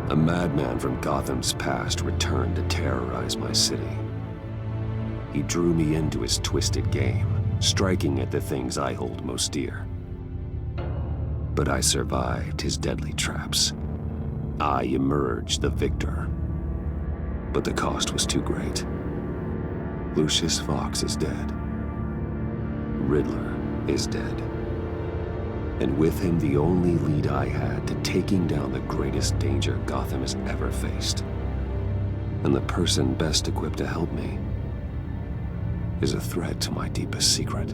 A madman from Gotham's past returned to terrorize my city. He drew me into his twisted game, striking at the things I hold most dear. But I survived his deadly traps. I emerged the victor. But the cost was too great. Lucius Fox is dead. Riddler is dead. And with him, the only lead I had to taking down the greatest danger Gotham has ever faced. And the person best equipped to help me is a threat to my deepest secret.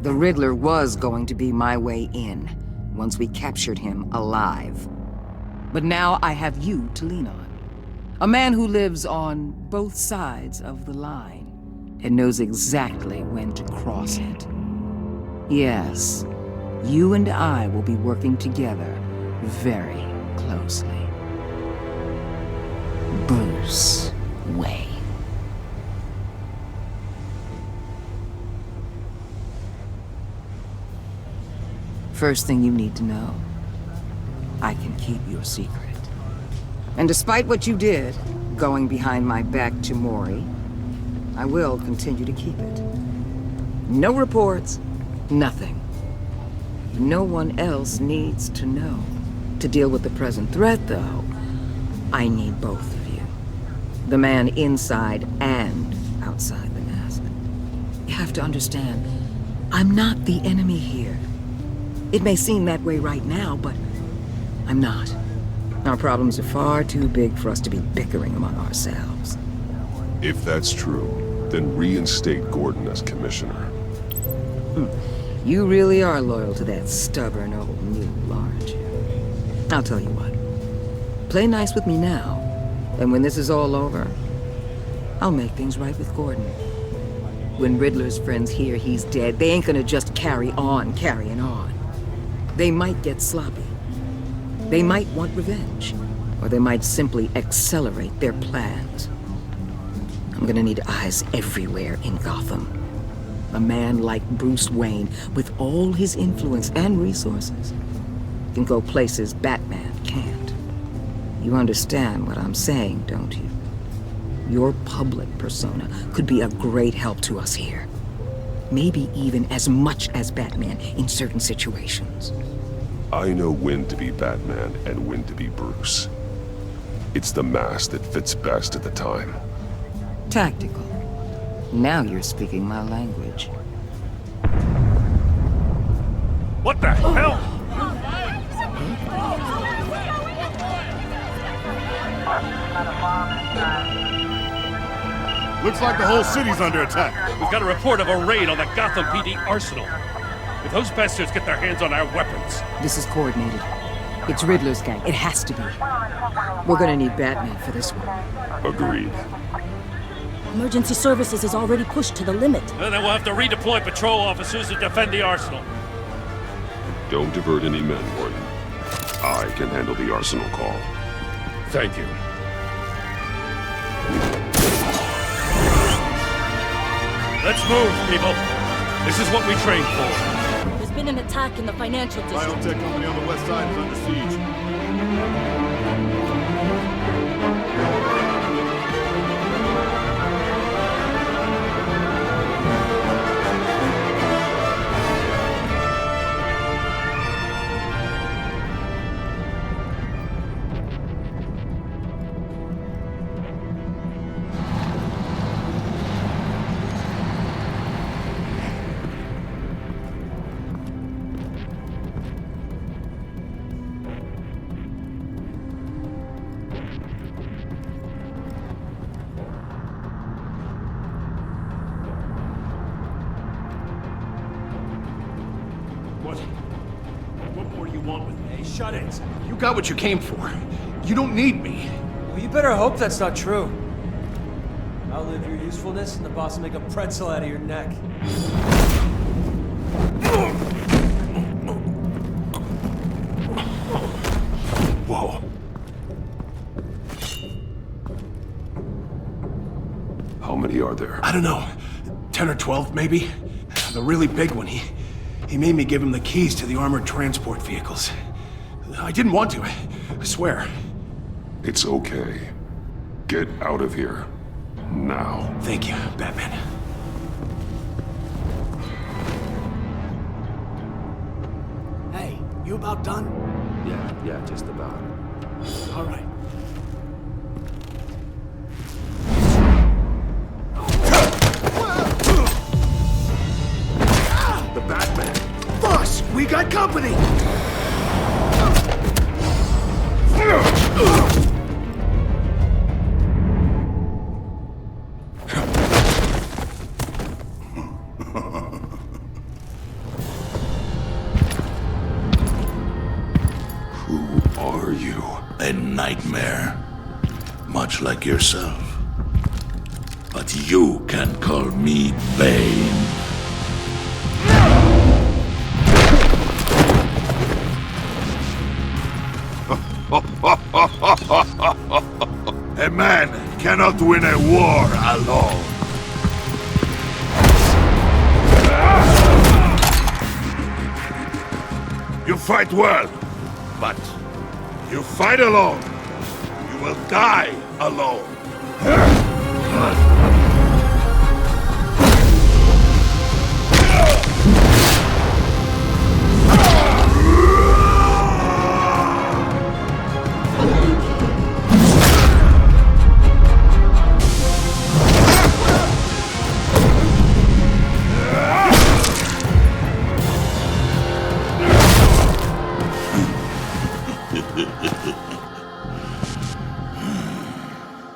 The Riddler was going to be my way in, once we captured him alive. But now I have you to lean on. A man who lives on both sides of the line and knows exactly when to cross it. Yes, you and I will be working together very closely. Bruce Wayne. First thing you need to know, I can keep your secret. And despite what you did, going behind my back to Mori, I will continue to keep it. No reports, nothing. No one else needs to know. To deal with the present threat, though, I need both of you. The man inside and outside the mask. You have to understand, I'm not the enemy here. It may seem that way right now, but I'm not. Our problems are far too big for us to be bickering among ourselves. If that's true, then reinstate Gordon as commissioner. You really are loyal to that stubborn old mule, aren't you? I'll tell you what. Play nice with me now, and when this is all over, I'll make things right with Gordon. When Riddler's friends hear he's dead, they ain't gonna just carry on carrying on. They might get sloppy. They might want revenge, or they might simply accelerate their plans. I'm gonna need eyes everywhere in Gotham. A man like Bruce Wayne, with all his influence and resources, can go places Batman can't. You understand what I'm saying, don't you? Your public persona could be a great help to us here. Maybe even as much as Batman in certain situations. I know when to be Batman and when to be Bruce. It's the mask that fits best at the time. Tactical. Now you're speaking my language. What the hell? Looks like the whole city's under attack. We've got a report of a raid on the Gotham PD arsenal. If those bastards get their hands on our weapons... This is coordinated. It's Riddler's gang. It has to be. We're gonna need Batman for this one. Agreed. Emergency services is already pushed to the limit. And then we'll have to redeploy patrol officers to defend the arsenal. Don't divert any men, Gordon. I can handle the arsenal call. Thank you. Let's move, people. This is what we trained for. There's been an attack in the financial district. Biotech company on the west side is under siege. What more do you want with me? Hey, shut it. You got what you came for. You don't need me. Well, you better hope that's not true. Outlive your usefulness, and the boss will make a pretzel out of your neck. Whoa. How many are there? I don't know. 10 or 12, maybe? The really big one, he made me give him the keys to the armored transport vehicles. I didn't want to. I swear. It's okay. Get out of here. Now. Thank you, Batman. Hey, you about done? Yeah, just about. All right. The Batman! Boss, we got company! Who are you? A nightmare. Much like yourself. But you can call me Bane. A man cannot win a war alone. You fight well, but you fight alone. You will die alone.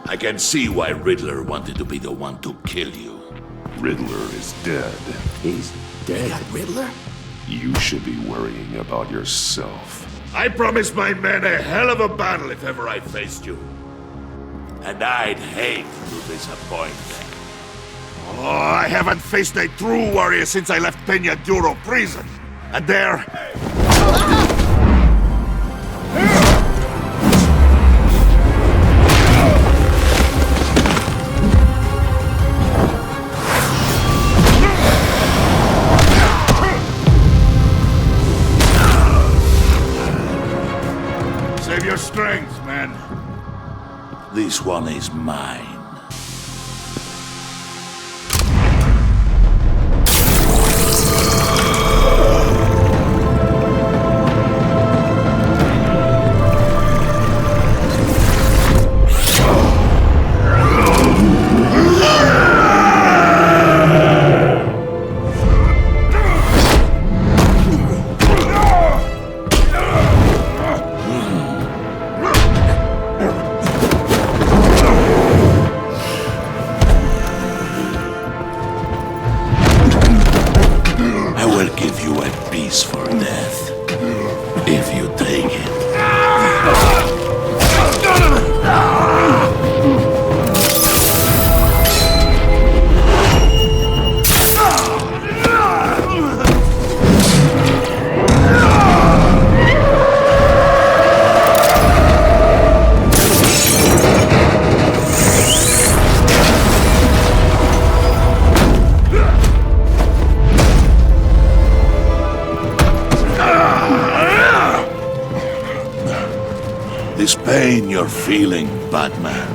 I can see why Riddler wanted to be the one to kill you. Riddler is dead. He's dead. That Riddler? You should be worrying about yourself. I promised my men a hell of a battle if ever I faced you. And I'd hate to disappoint them. Oh, I haven't faced a true warrior since I left Peña Duro prison. And there... Save your strength, man. This one is mine. For death, if you take it. This pain you're feeling, Batman.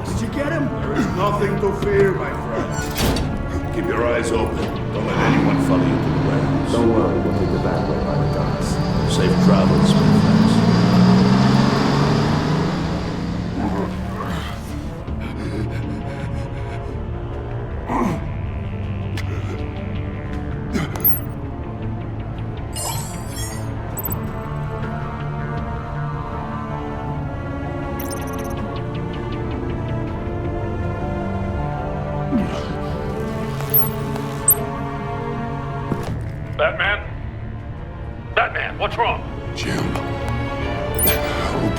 Did you get him? There is nothing to fear, my friend. Keep your eyes open. Don't let anyone follow you to the warehouse. Don't worry, we'll take the back way by the docks. Safe travels, my friends. Batman? Batman, what's wrong? Jim. Help.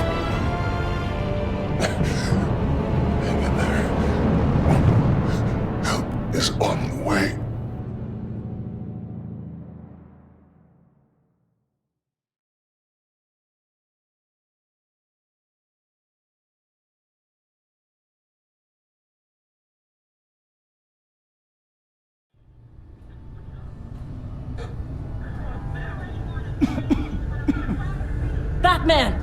Hang in there. Help is on the way. Batman!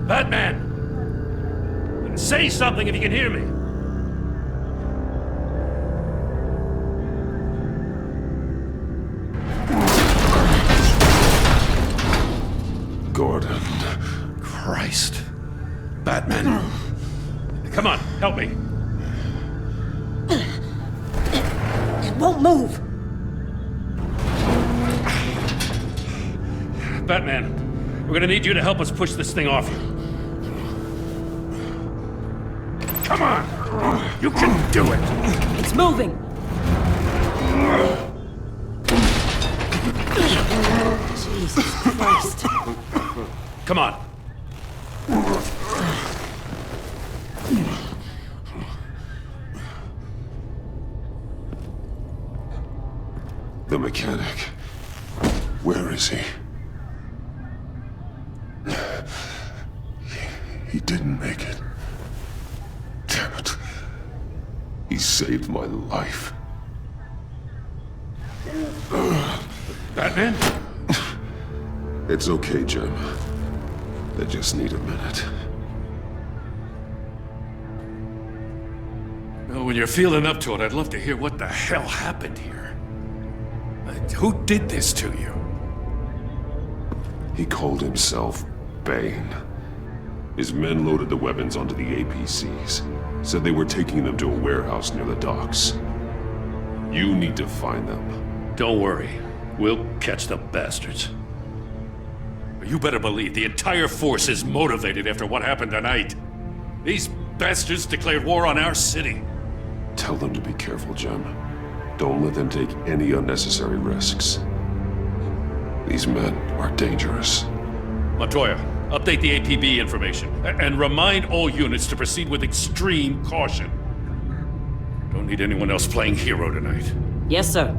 Batman! Say something if you can hear me. Gordon. Christ. Batman. Come on, help me. It won't move! Batman, we're gonna need you to help us push this thing off you. Come on! You can do it! It's moving! Jesus Christ. Come on. The mechanic. Where is he? He didn't make it. Damn it. He saved my life. Batman? It's okay, Jim. I just need a minute. Well, when you're feeling up to it, I'd love to hear what the hell happened here. Who did this to you? He called himself Bane. His men loaded the weapons onto the APCs. Said they were taking them to a warehouse near the docks. You need to find them. Don't worry. We'll catch the bastards. You better believe the entire force is motivated after what happened tonight. These bastards declared war on our city. Tell them to be careful, Jim. Don't let them take any unnecessary risks. These men are dangerous. Montoya, update the APB information. And remind all units to proceed with extreme caution. Don't need anyone else playing hero tonight. Yes, sir.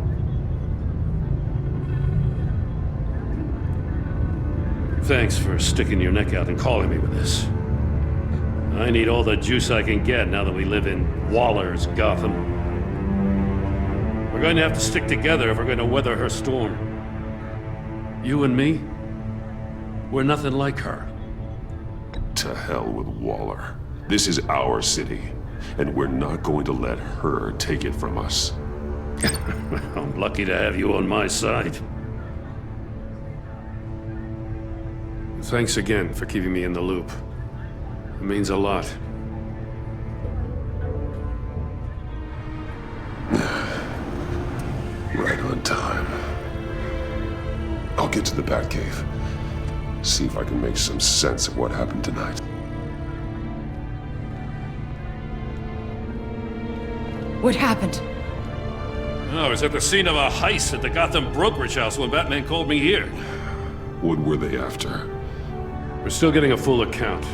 Thanks for sticking your neck out and calling me with this. I need all the juice I can get now that we live in Waller's Gotham. We're going to have to stick together if we're going to weather her storm. You and me, we're nothing like her. To hell with Waller. This is our city, and we're not going to let her take it from us. I'm lucky to have you on my side. Thanks again for keeping me in the loop. It means a lot. Right on time. I'll get to the Batcave. See if I can make some sense of what happened tonight. What happened? I was at the scene of a heist at the Gotham brokerage house when Batman called me here. What were they after? We're still getting a full account.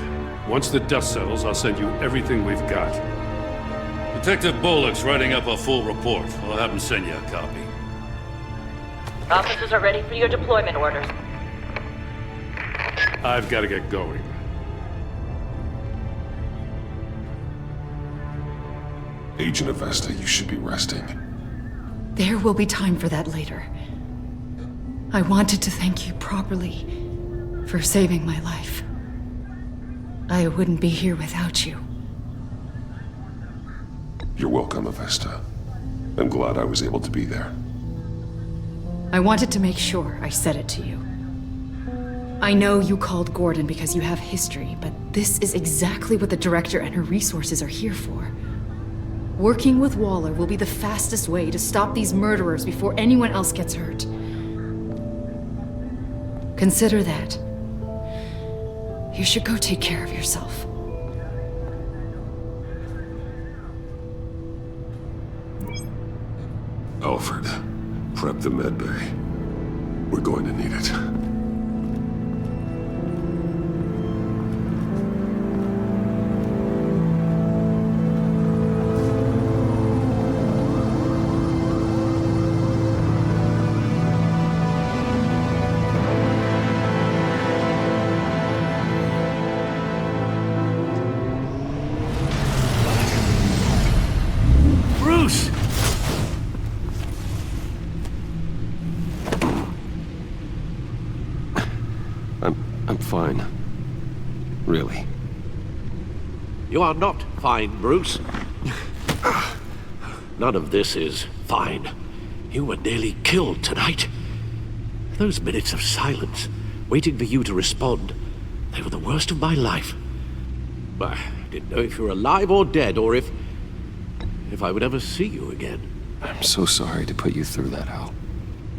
Once the dust settles, I'll send you everything we've got. Detective Bullock's writing up a full report. I'll have him send you a copy. Officers are ready for your deployment orders. I've got to get going. Agent Avesta, you should be resting. There will be time for that later. I wanted to thank you properly for saving my life. I wouldn't be here without you. You're welcome, Avesta. I'm glad I was able to be there. I wanted to make sure I said it to you. I know you called Gordon because you have history, but this is exactly what the Director and her resources are here for. Working with Waller will be the fastest way to stop these murderers before anyone else gets hurt. You should go take care of yourself. Alfred, prep the med bay. We're going to need it. Bruce! I'm fine. Really. You are not fine, Bruce. None of this is fine. You were nearly killed tonight. Those minutes of silence, waiting for you to respond, they were the worst of my life. I didn't know if you were alive or dead, or if I would ever see you again. I'm so sorry to put you through that, Al.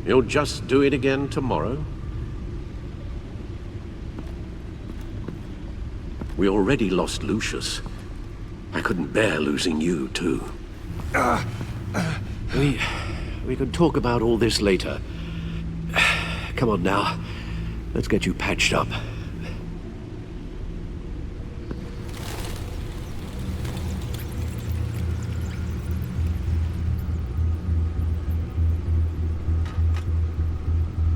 You'll just do it again tomorrow? We already lost Lucius. I couldn't bear losing you, too. We can talk about all this later. Come on now. Let's get you patched up.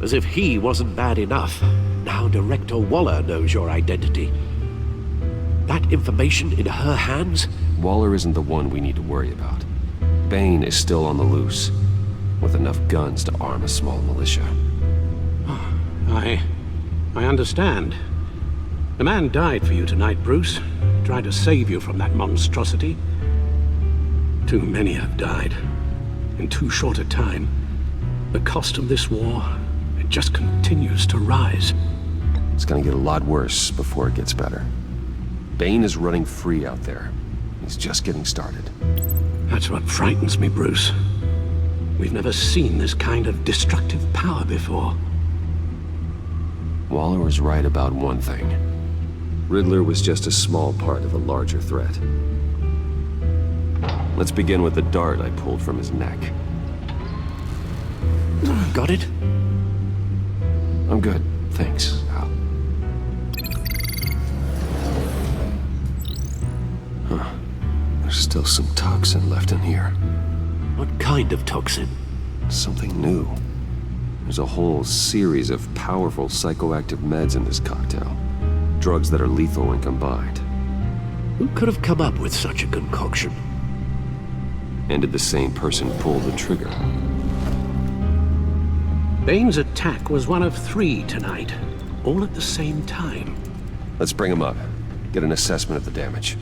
As if he wasn't bad enough, now Director Waller knows your identity. That information in her hands? Waller isn't the one we need to worry about. Bane is still on the loose, with enough guns to arm a small militia. I understand. The man died for you tonight, Bruce. Tried to save you from that monstrosity. Too many have died. In too short a time. The cost of this war, it just continues to rise. It's gonna get a lot worse before it gets better. Bane is running free out there. He's just getting started. That's what frightens me, Bruce. We've never seen this kind of destructive power before. Waller was right about one thing. Riddler was just a small part of a larger threat. Let's begin with the dart I pulled from his neck. Got it? I'm good, thanks, Al. Huh. There's still some toxin left in here. What kind of toxin? Something new. There's a whole series of powerful psychoactive meds in this cocktail. Drugs that are lethal when combined. Who could have come up with such a concoction? And did the same person pull the trigger? Bane's attack was one of 3 tonight, all at the same time. Let's bring him up. Get an assessment of the damage.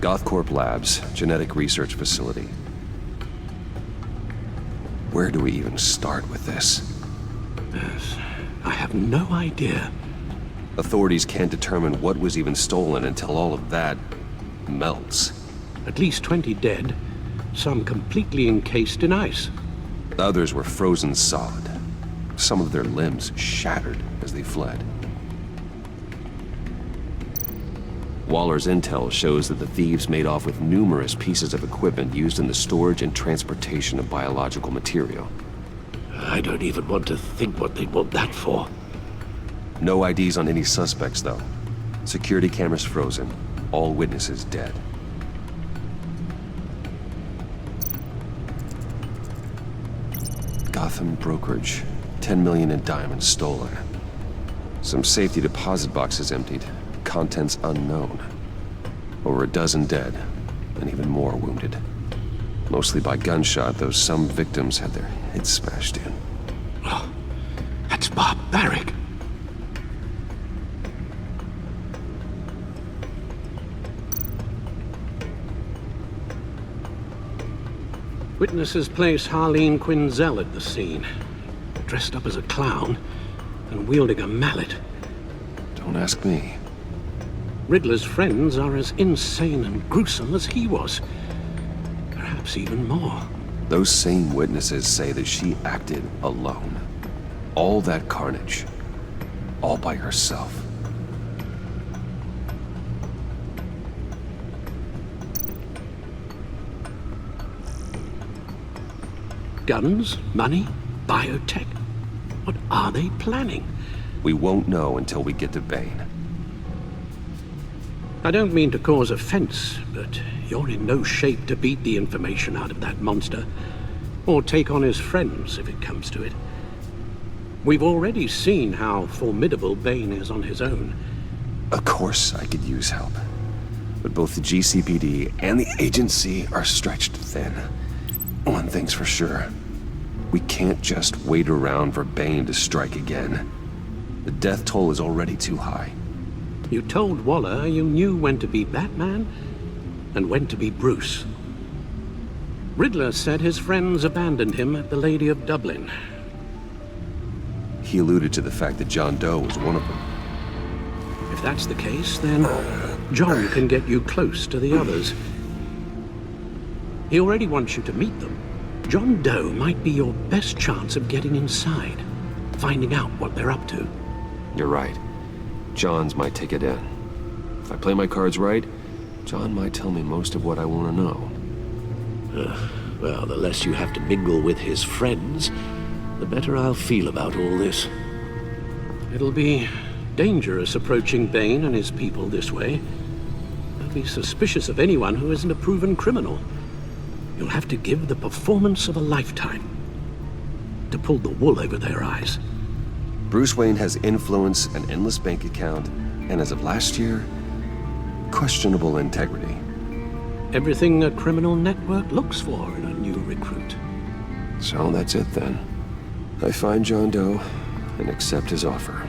Gothcorp Labs, genetic research facility. Where do we even start with this? Yes, I have no idea. Authorities can't determine what was even stolen until all of that melts. At least 20 dead, some completely encased in ice. Others were frozen solid. Some of their limbs shattered as they fled. Waller's intel shows that the thieves made off with numerous pieces of equipment used in the storage and transportation of biological material. I don't even want to think what they'd want that for. No IDs on any suspects, though. Security cameras frozen. All witnesses dead. Gotham brokerage. 10 million in diamonds stolen. Some safety deposit boxes emptied. Contents unknown. Over a dozen dead, and even more wounded. Mostly by gunshot, though some victims had their heads smashed in. Oh, that's barbaric. Witnesses place Harleen Quinzel at the scene, dressed up as a clown and wielding a mallet. Don't ask me. Riddler's friends are as insane and gruesome as he was. Perhaps even more. Those same witnesses say that she acted alone. All that carnage, all by herself. Guns, money, biotech. What are they planning? We won't know until we get to Bane. I don't mean to cause offense, but you're in no shape to beat the information out of that monster, or take on his friends if it comes to it. We've already seen how formidable Bane is on his own. Of course I could use help, but both the GCPD and the agency are stretched thin. One thing's for sure. We can't just wait around for Bane to strike again. The death toll is already too high. You told Waller you knew when to be Batman and when to be Bruce. Riddler said his friends abandoned him at the Lady of Dublin. He alluded to the fact that John Doe was one of them. If that's the case, then John can get you close to the others. He already wants you to meet them. John Doe might be your best chance of getting inside, finding out what they're up to. You're right. John's my ticket in. If I play my cards right, John might tell me most of what I want to know. Well, the less you have to mingle with his friends, the better I'll feel about all this. It'll be dangerous approaching Bane and his people this way. They'll be suspicious of anyone who isn't a proven criminal. You'll have to give the performance of a lifetime to pull the wool over their eyes. Bruce Wayne has influence, an endless bank account, and as of last year, questionable integrity. Everything a criminal network looks for in a new recruit. So that's it then. I find John Doe and accept his offer.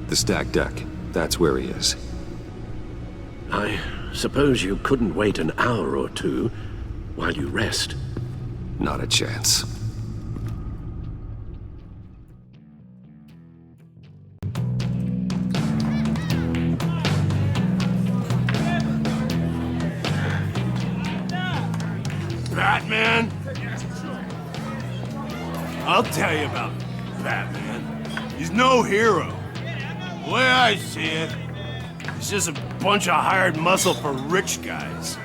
The stacked deck. That's where he is. I suppose you couldn't wait an hour or two while you rest. Not a chance. Batman? I'll tell you about Batman. He's no hero. The way I see it, he's just a bunch of hired muscle for rich guys.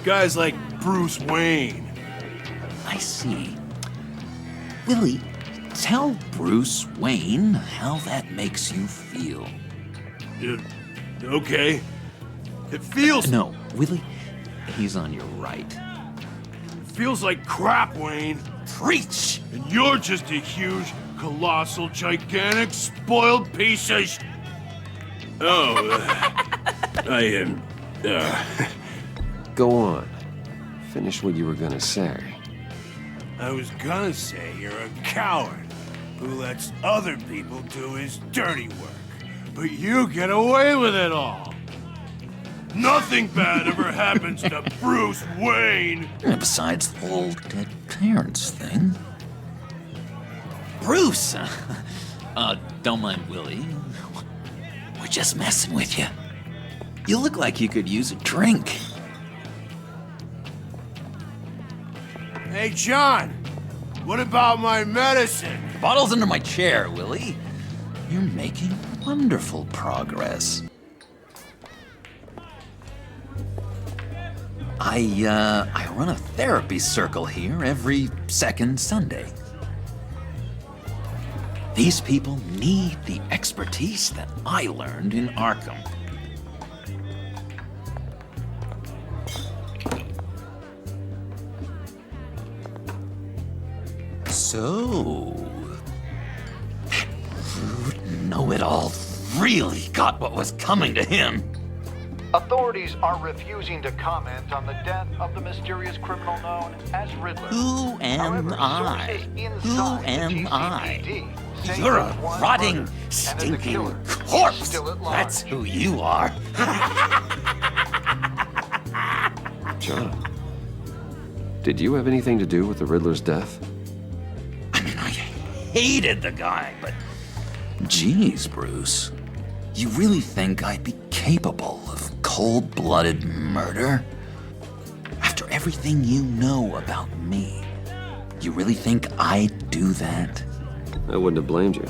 Guys like Bruce Wayne. I see. Willie, tell Bruce Wayne how that makes you feel. Okay. It feels... No, Willie, he's on your right. It feels like crap, Wayne. Preach! And you're just a huge, colossal, gigantic, spoiled piece of Go on. Finish what you were gonna say. I was gonna say you're a coward who lets other people do his dirty work. But you get away with it all. Nothing bad ever happens to Bruce Wayne. And besides the whole dead parents thing. Bruce! Don't mind Willie. We're just messing with you. You look like you could use a drink. Hey, John. What about my medicine? Bottle's under my chair, Willie. You're making wonderful progress. I run a therapy circle here every second Sunday. These people need the expertise that I learned in Arkham. So, that rude know-it-all really got what was coming to him. Authorities are refusing to comment on the death of the mysterious criminal known as Riddler. Who am However, I? sources Who inside the am I? GCPD say You're a he was rotting, murdered, and that the stinking killer is corpse. still at large. That's who you are. John, did you have anything to do with the Riddler's death? Hated the guy, but geez, Bruce. You really think I'd be capable of cold-blooded murder? After everything you know about me, you really think I'd do that? I wouldn't have blamed you.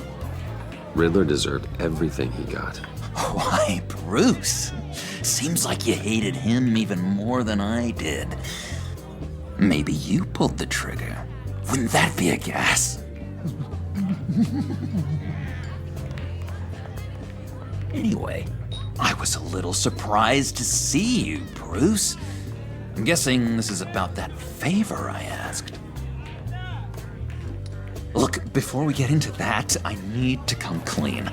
Riddler deserved everything he got. Why, Bruce? Seems like you hated him even more than I did. Maybe you pulled the trigger. Wouldn't that be a gas? Anyway, I was a little surprised to see you, Bruce. I'm guessing this is about that favor I asked. Look, before we get into that, I need to come clean.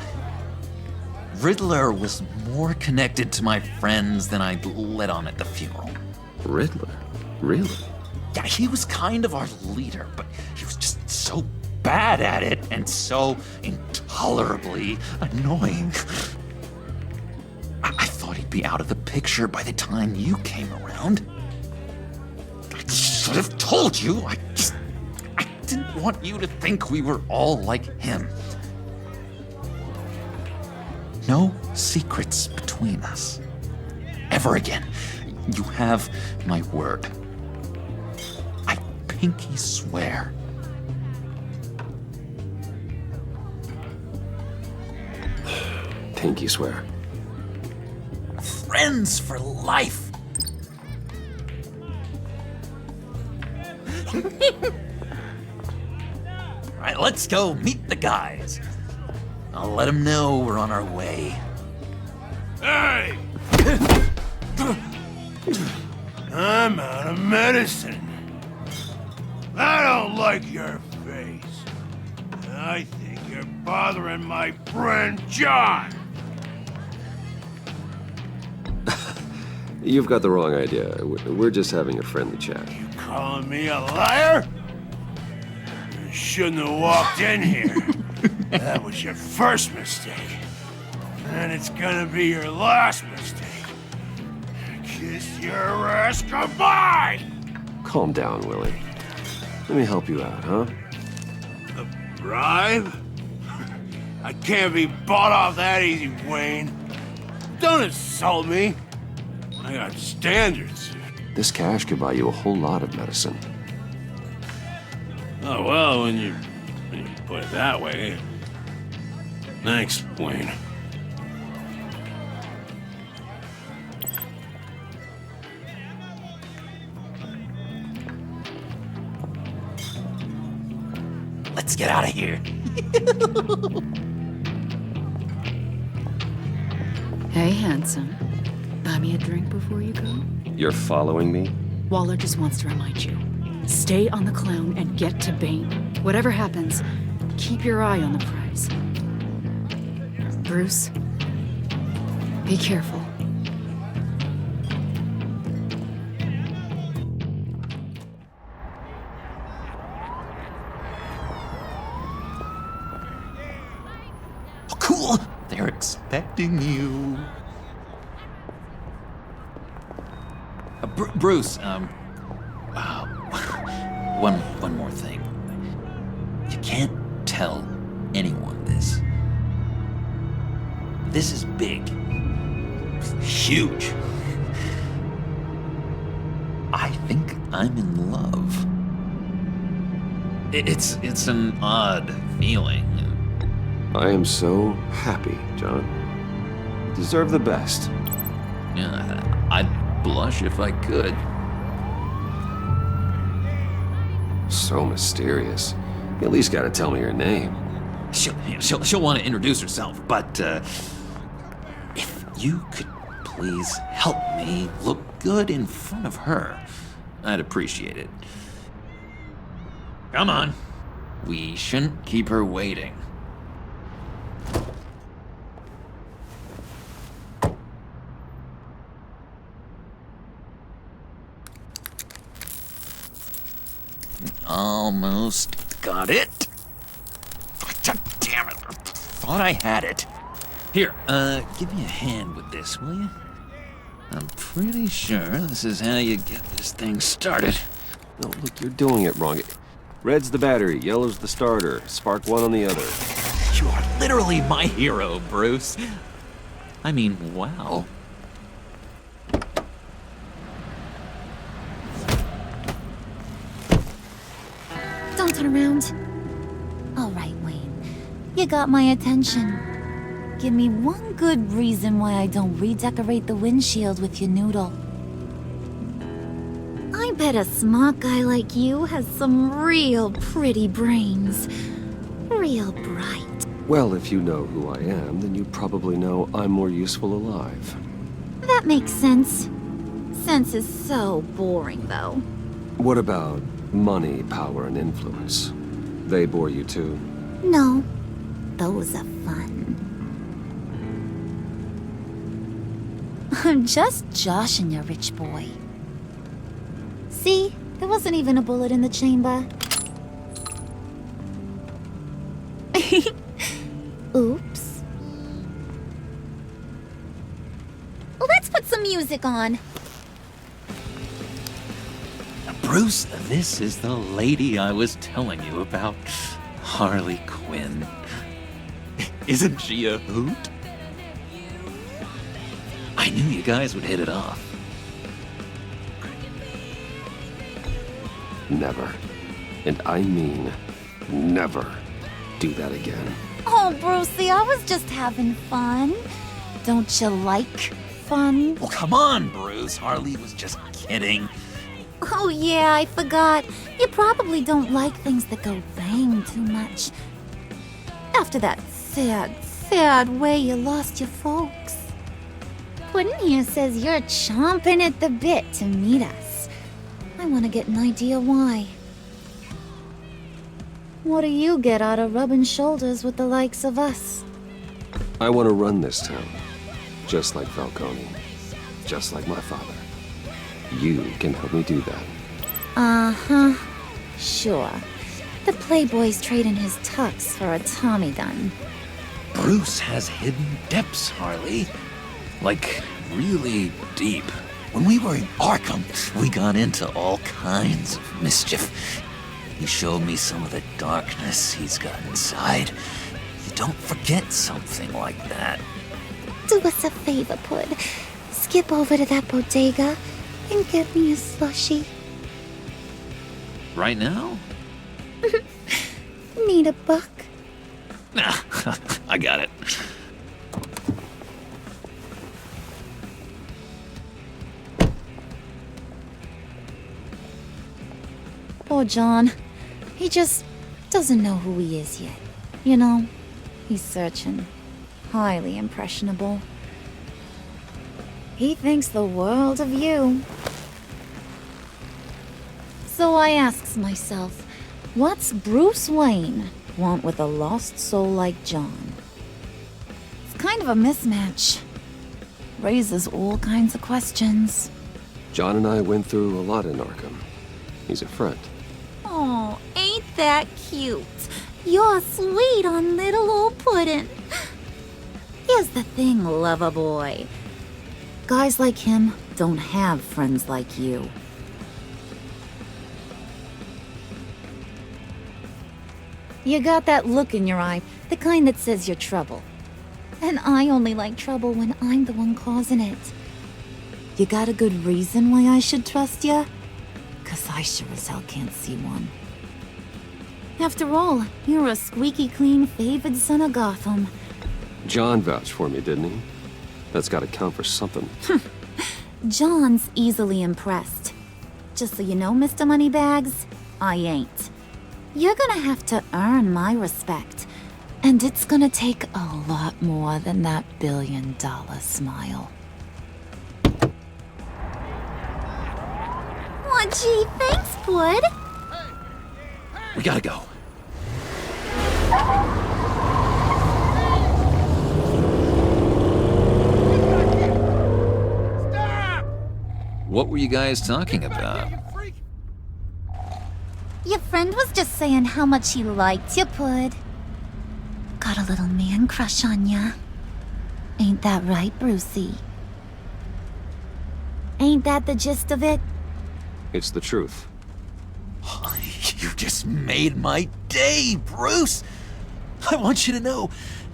Riddler was more connected to my friends than I'd let on at the funeral. Riddler? Really? Yeah, he was kind of our leader, but he was just so bad at it and so intolerably annoying. I thought he'd be out of the picture by the time you came around. I should have told you. I didn't want you to think we were all like him. No secrets between us. Ever again. You have my word. I pinky swear. Pinky swear. Friends for life. All right, let's go meet the guys. I'll let them know we're on our way. Hey! I'm out of medicine. I don't like your face. I think you're bothering my friend John. You've got the wrong idea. We're just having a friendly chat. You calling me a liar? You shouldn't have walked in here. That was your first mistake. And it's gonna be your last mistake. Kiss your ass goodbye! Calm down, Willie. Let me help you out, huh? A bribe? I can't be bought off that easy, Wayne. Don't insult me. I got standards. This cash could buy you a whole lot of medicine. Oh, well, when you put it that way. Thanks, Wayne. Let's get out of here. Hey, handsome. Buy me a drink before you go? You're following me? Waller just wants to remind you. Stay on the clown and get to Bane. Whatever happens, keep your eye on the prize. Bruce, be careful. Oh, cool! They're expecting you. Bruce, one more thing. You can't tell anyone this. This is big. Huge. I think I'm in love. It's an odd feeling. I am so happy, John. You deserve the best. Yeah, I'd blush if I could. So mysterious. You at least gotta tell me your name. She'll want to introduce herself, but if you could please help me look good in front of her, I'd appreciate it. Come on. We shouldn't keep her waiting. Almost got it. God damn it. Thought I had it. Here, give me a hand with this, will you? I'm pretty sure this is how you get this thing started. No, look, you're doing it wrong. Red's the battery, yellow's the starter. Spark one on the other. You are literally my hero, Bruce. I mean, wow. Don't turn around. All right, Wayne. You got my attention. Give me one good reason why I don't redecorate the windshield with your noodle. I bet a smart guy like you has some real pretty brains. Real bright. Well, if you know who I am, then you probably know I'm more useful alive. That makes sense. Sense is so boring, though. What about money, power, and influence? They bore you too? No, those are fun. I'm just joshing you, rich boy. See? There wasn't even a bullet in the chamber. Oops. Let's put some music on. Bruce, this is the lady I was telling you about. Harley Quinn. Isn't she a hoot? I knew you guys would hit it off. Never. And I mean never do that again. Oh, Brucey, I was just having fun. Don't you like fun? Well, come on, Bruce. Harley was just kidding. Oh, yeah, I forgot. You probably don't like things that go bang too much. After that sad way you lost your folks. Puddin' here says you're chomping at the bit to meet us. I want to get an idea why. What do you get out of rubbing shoulders with the likes of us? I want to run this town. Just like Falcone. Just like my father. You can help me do that. Uh-huh. Sure. The Playboy's trading his tux for a Tommy gun. Bruce has hidden depths, Harley. Like, really deep. When we were in Arkham, we got into all kinds of mischief. He showed me some of the darkness he's got inside. You don't forget something like that. Do us a favor, Pud. Skip over to that bodega and get me a slushie. Right now? Need a buck? Nah, I got it. Poor John. He just doesn't know who he is yet. You know, he's searching. Highly impressionable. He thinks the world of you. So I asks myself, what's Bruce Wayne want with a lost soul like John? It's kind of a mismatch. Raises all kinds of questions. John and I went through a lot in Arkham. He's a friend. Oh, ain't that cute? You're sweet on little old Puddin'. Here's the thing, lover boy. Guys like him don't have friends like you. You got that look in your eye, the kind that says you're trouble. And I only like trouble when I'm the one causing it. You got a good reason why I should trust you? 'Cause I sure as hell can't see one. After all, you're a squeaky clean favored son of Gotham. John vouched for me, didn't he? That's gotta count for something. John's easily impressed. Just so you know, Mr. Moneybags, I ain't. You're gonna have to earn my respect. And it's gonna take a lot more than that $1 billion smile. Aw, gee, thanks, Pud. We gotta go. What were you guys talking about? Your friend was just saying how much he liked you, Pud. Got a little man crush on ya. Ain't that right, Brucey? Ain't that the gist of it? It's the truth. You just made my day, Bruce! I want you to know,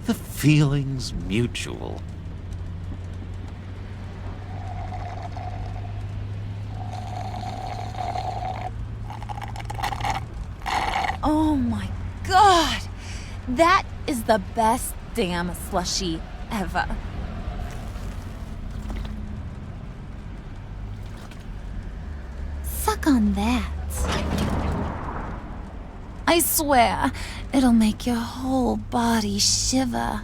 the feeling's mutual. Oh my god! That is the best damn slushie ever. Suck on that. I swear, it'll make your whole body shiver.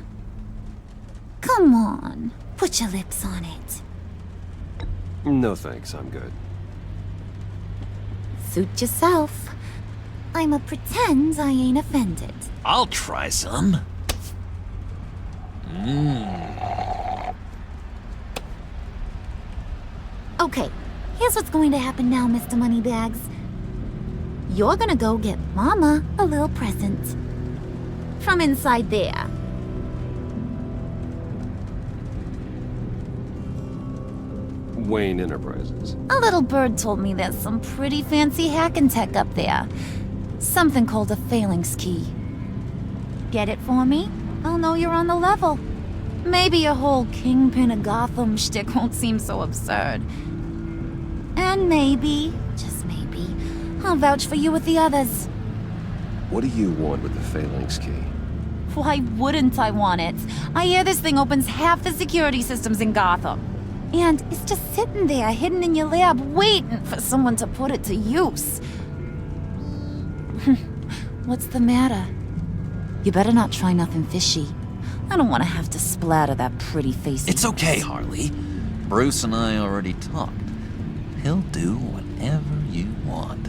Come on, put your lips on it. No thanks, I'm good. Suit yourself. I'ma pretend I ain't offended. I'll try some. Okay, here's what's going to happen now, Mr. Moneybags. You're gonna go get Mama a little present. From inside there. Wayne Enterprises. A little bird told me there's some pretty fancy hacking tech up there. Something called a phalanx key. Get it for me? I'll know you're on the level. Maybe your whole Kingpin of Gotham shtick won't seem so absurd. And maybe, just maybe, I'll vouch for you with the others. What do you want with the phalanx key? Why wouldn't I want it? I hear this thing opens half the security systems in Gotham. And it's just sitting there, hidden in your lab, waiting for someone to put it to use. What's the matter? You better not try nothing fishy. I don't want to have to splatter that pretty face. It's okay, Harley. Bruce and I already talked. He'll do whatever you want.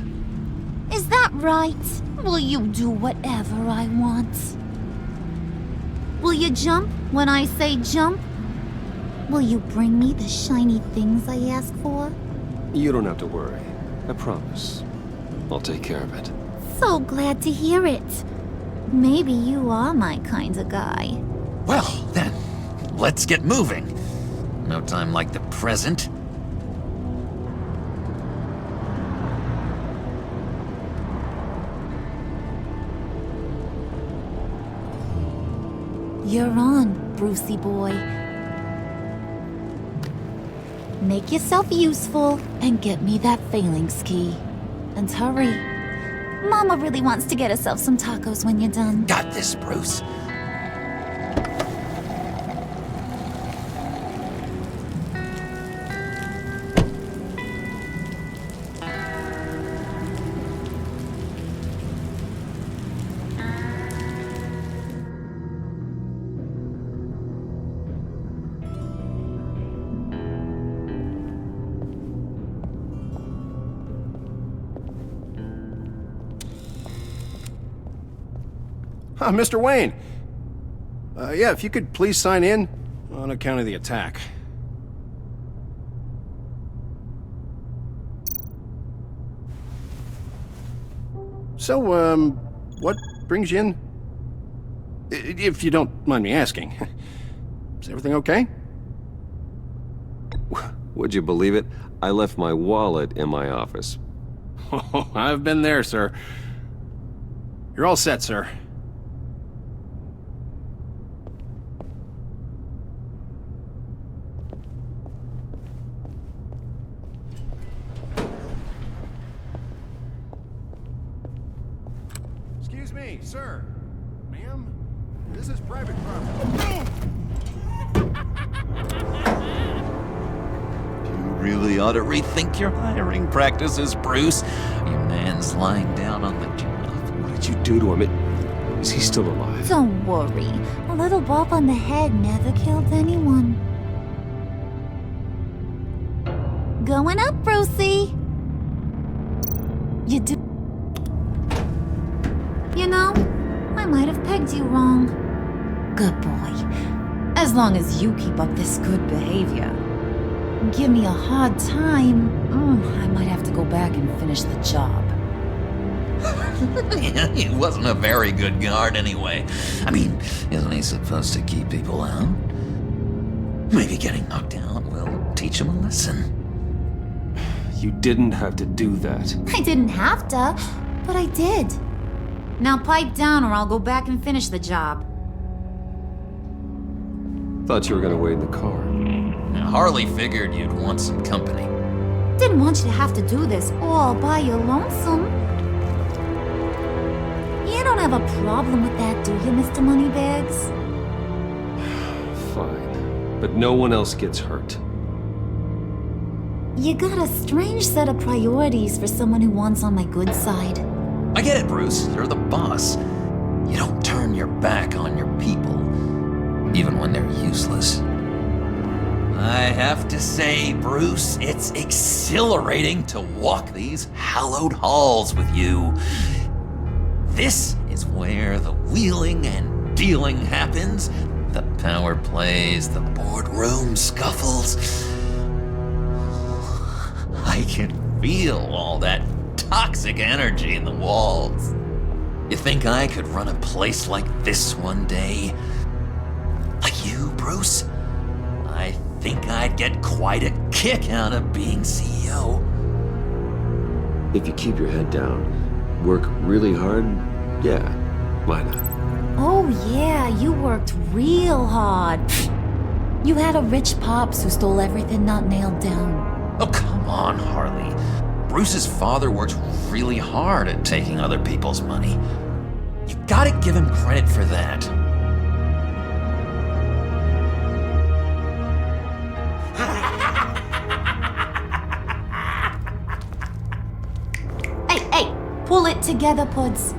Is that right? Will you do whatever I want? Will you jump when I say jump? Will you bring me the shiny things I ask for? You don't have to worry. I promise. I'll take care of it. So glad to hear it. Maybe you are my kind of guy. Well, then, let's get moving. No time like the present. You're on, Brucey boy. Make yourself useful and get me that phalanx key. And hurry. Mama really wants to get herself some tacos when you're done. Got this, Bruce. Mr. Wayne. Yeah, if you could please sign in on account of the attack. So, what brings you in? If you don't mind me asking. Is everything okay? Would you believe it? I left my wallet in my office. Oh, I've been there, sir. You're all set, sir. Excuse me, sir. Ma'am, this is private property. Really ought to rethink your hiring practices, Bruce. Your man's lying down on the job. What did you do to him? Is he still alive? Don't worry. A little bump on the head never killed anyone. Going up, Brucey. You do... You know, I might have pegged you wrong. Good boy. As long as you keep up this good behavior. Give me a hard time, I might have to go back and finish the job. He wasn't a very good guard anyway. I mean, isn't he supposed to keep people out? Maybe getting knocked out will teach him a lesson. You didn't have to do that. I didn't have to, but I did. Now pipe down or I'll go back and finish the job. Thought you were gonna wait in the car. Now, Harley figured you'd want some company. Didn't want you to have to do this all by your lonesome. You don't have a problem with that, do you, Mr. Moneybags? Fine. But no one else gets hurt. You got a strange set of priorities for someone who wants on my good side. I get it, Bruce. You're the boss. You don't turn your back on your people, even when they're useless. I have to say, Bruce, it's exhilarating to walk these hallowed halls with you. This is where the wheeling and dealing happens, the power plays, the boardroom scuffles. I can feel all that toxic energy in the walls. You think I could run a place like this one day? Like you, Bruce? I think I'd get quite a kick out of being CEO. If you keep your head down, work really hard, yeah, why not? Oh yeah, you worked real hard. You had a rich pops who stole everything not nailed down. Oh, come on, Harley. Bruce's father worked really hard at taking other people's money. You gotta give him credit for that. Hey, pull it together, Puds.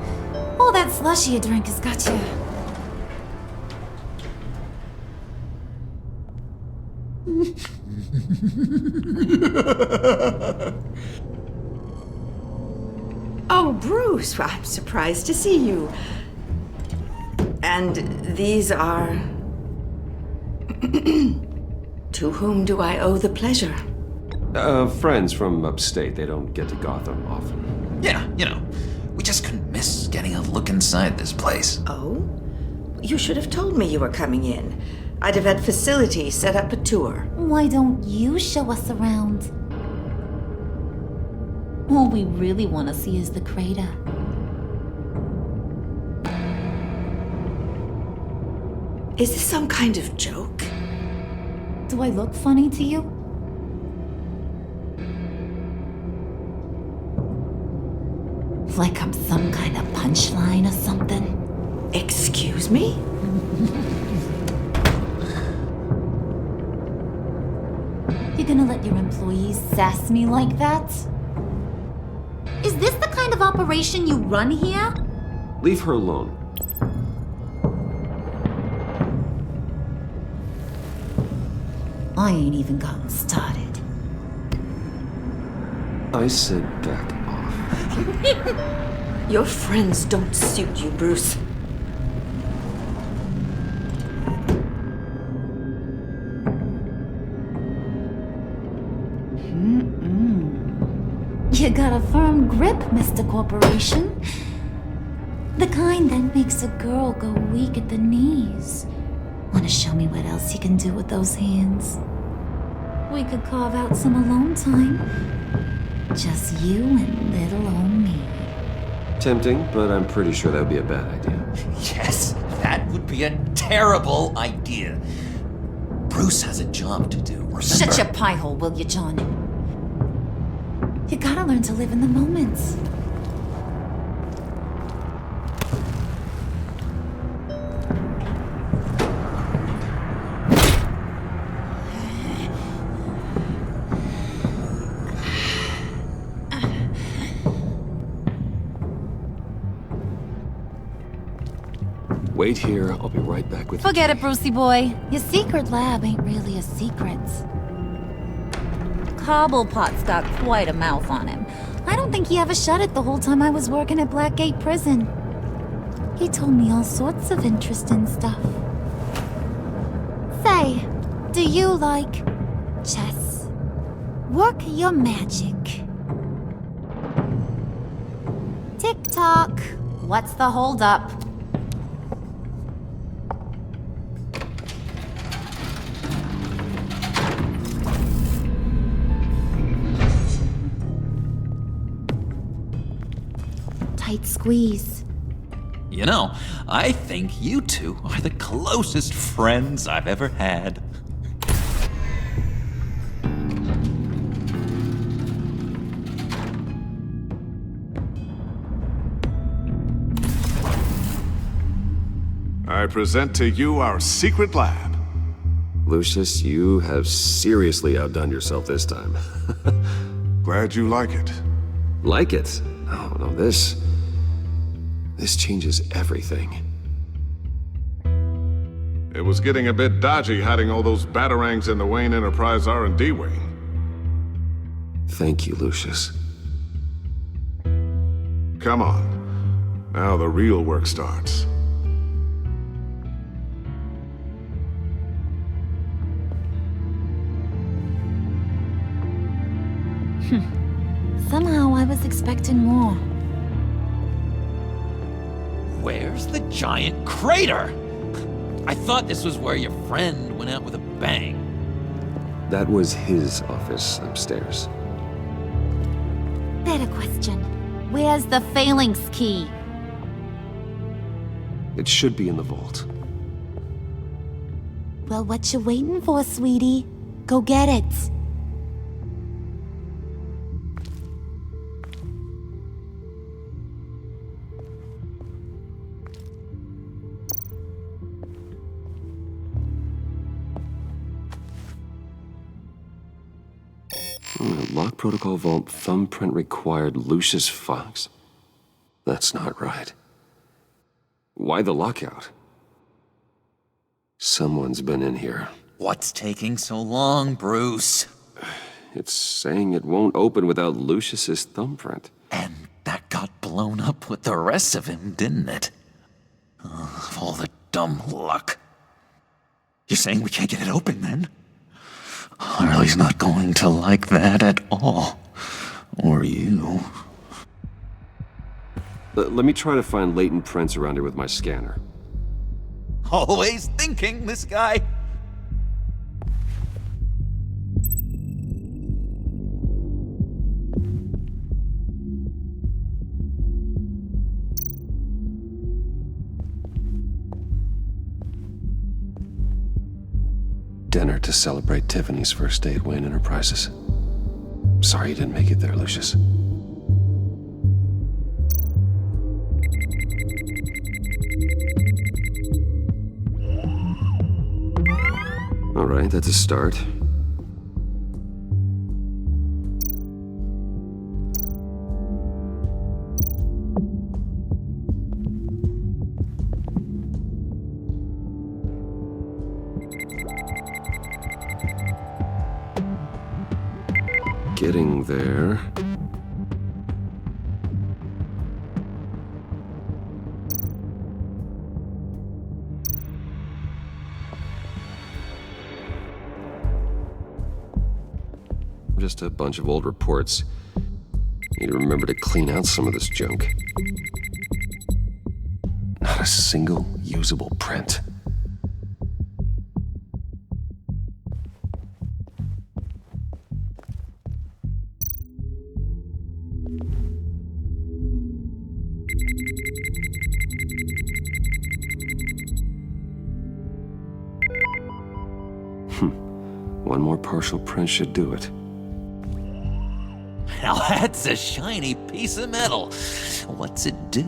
All that slushy you drink has got you. Oh, Bruce, I'm surprised to see you. And these are... To whom do I owe the pleasure? Friends from upstate. They don't get to Gotham often. Yeah, you know, we just couldn't miss getting a look inside this place. Oh? You should have told me you were coming in. I'd have had facilities set up a tour. Why don't you show us around? All we really want to see is the crater. Is this some kind of joke? Do I look funny to you? Like I'm some kind of punchline or something? Excuse me? You're gonna let your employees sass me like that? Is this the kind of operation you run here? Leave her alone. I ain't even gotten started. I said back off. Your friends don't suit you, Bruce. You got a firm grip, Mr. Corporation. The kind that makes a girl go weak at the knees. Wanna show me what else you can do with those hands? We could carve out some alone time. Just you and little old me. Tempting, but I'm pretty sure that would be a bad idea. Yes, that would be a terrible idea. Bruce has a job to do, remember? Shut your pie hole, will you, John? You gotta learn to live in the moment. Wait here, I'll be right back with Forget it, Brucey boy. Your secret lab ain't really a secret. Cobblepot's got quite a mouth on him. I don't think he ever shut it the whole time I was working at Blackgate Prison. He told me all sorts of interesting stuff. Say, do you like chess? Work your magic. Tick-tock. knock. What's the holdup? Tight squeeze. You know, I think you two are the closest friends I've ever had. I present to you our secret lab. Lucius, you have seriously outdone yourself this time. Glad you like it. Like it? Oh, no, this changes everything. It was getting a bit dodgy hiding all those batarangs in the Wayne Enterprise R&D wing. Thank you, Lucius. Come on. Now the real work starts. Somehow I was expecting more. Where's the giant crater? I thought this was where your friend went out with a bang. That was his office upstairs. Better question. Where's the phalanx key? It should be in the vault. Well, what you waiting for, sweetie? Go get it. Lock protocol vault thumbprint required Lucius Fox? That's not right. Why the lockout? Someone's been in here. What's taking so long, Bruce? It's saying it won't open without Lucius's thumbprint. And that got blown up with the rest of him, didn't it? All the dumb luck. You're saying we can't get it open, then? Harley's not going to like that at all. Or you. Let me try to find latent prints around here with my scanner. Always thinking, this guy. Dinner to celebrate Tiffany's first day at Wayne Enterprises. Sorry you didn't make it there, Lucius. All right, that's a start. Getting there. Just a bunch of old reports. Need to remember to clean out some of this junk. Not a single usable print. One more partial print should do it. Now that's a shiny piece of metal. What's it do?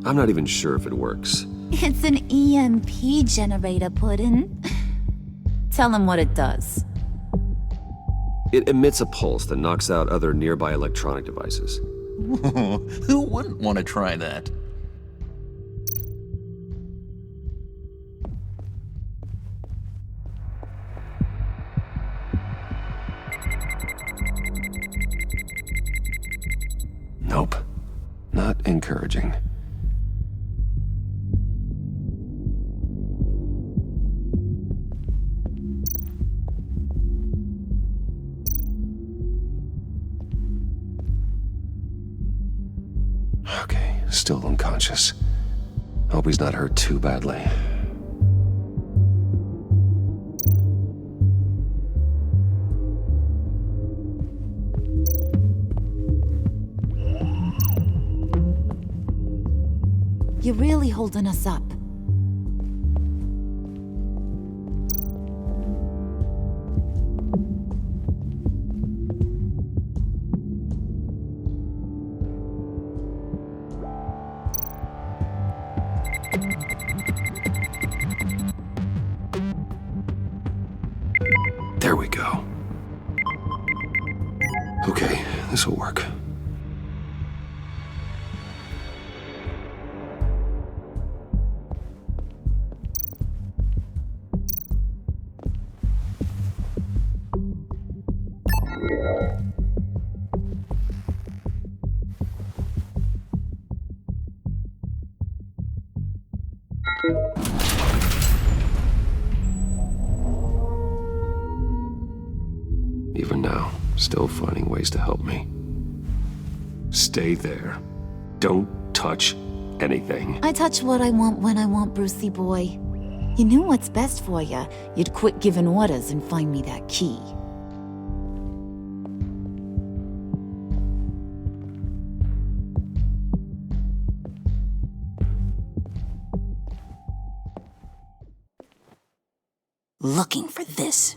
I'm not even sure if it works. It's an EMP generator, Puddin'. Tell him what it does. It emits a pulse that knocks out other nearby electronic devices. Who wouldn't want to try that? Nope. Not encouraging. Okay, still unconscious. Hope he's not hurt too badly. You're really holding us up. There we go. Okay, this will work. Even now, still finding ways to help me. Stay there. Don't touch anything. I touch what I want when I want, Brucey boy. You knew what's best for you. You'd quit giving orders and find me that key. Looking for this.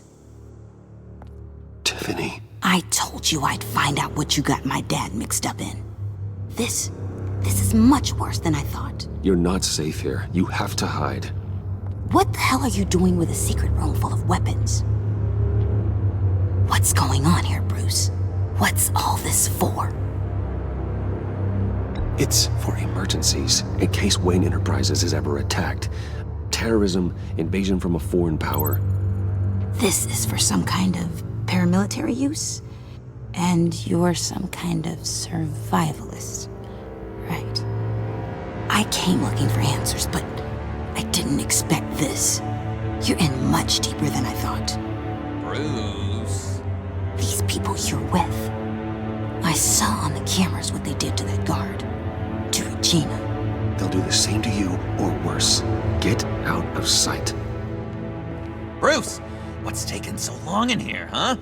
Tiffany. I told you I'd find out what you got my dad mixed up in. This is much worse than I thought. You're not safe here. You have to hide. What the hell are you doing with a secret room full of weapons? What's going on here, Bruce? What's all this for? It's for emergencies, in case Wayne Enterprises is ever attacked. Terrorism, invasion from a foreign power. This is for some kind of paramilitary use? And you're some kind of survivalist. Right. I came looking for answers, but I didn't expect this. You're in much deeper than I thought. Bruce. These people you're with. I saw on the cameras what they did to that guard. To Regina. They'll do the same to you, or worse. Get out of sight. Bruce, what's taking so long in here, huh?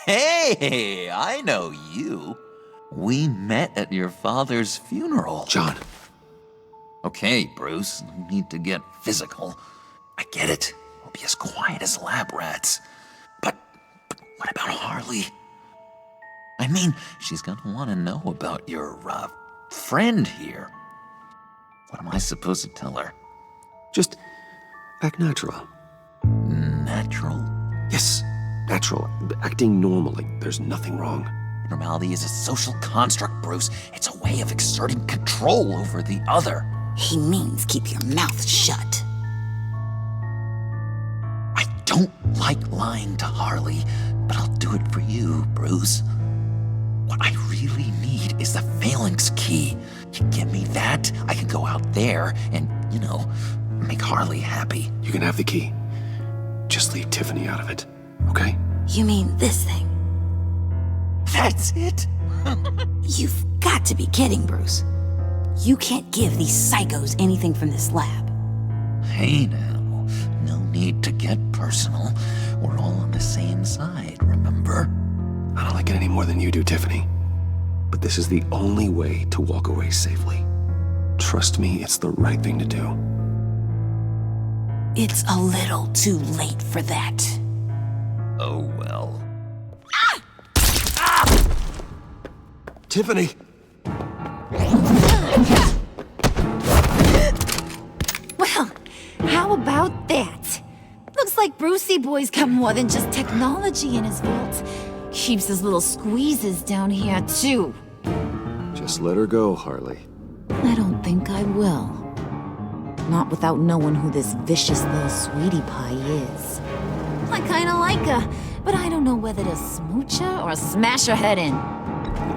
Hey, I know you. We met at your father's funeral. John. Okay, Bruce, no need to get physical. I get it. We'll be as quiet as lab rats. But what about Harley? I mean, she's gonna want to know about your, friend here. What am I supposed to tell her? Just act natural. Natural? Yes, natural. Acting normally. There's nothing wrong. Normality is a social construct, Bruce. It's a way of exerting control over the other. He means keep your mouth shut. I don't like lying to Harley, but I'll do it for you, Bruce. What I really need is the phalanx key. You give me that, I can go out there and, make Harley happy. You can have the key. Just leave Tiffany out of it, okay? You mean this thing? That's it? You've got to be kidding, Bruce. You can't give these psychos anything from this lab. Hey now, no need to get personal. We're all on the same side, remember? I don't like it any more than you do, Tiffany. But this is the only way to walk away safely. Trust me, it's the right thing to do. It's a little too late for that. Oh well. Tiffany! Well, how about that? Looks like Brucey boy's got more than just technology in his vault. Keeps his little squeezes down here, too. Just let her go, Harley. I don't think I will. Not without knowing who this vicious little sweetie pie is. I kinda like her, but I don't know whether to smooch her or smash her head in.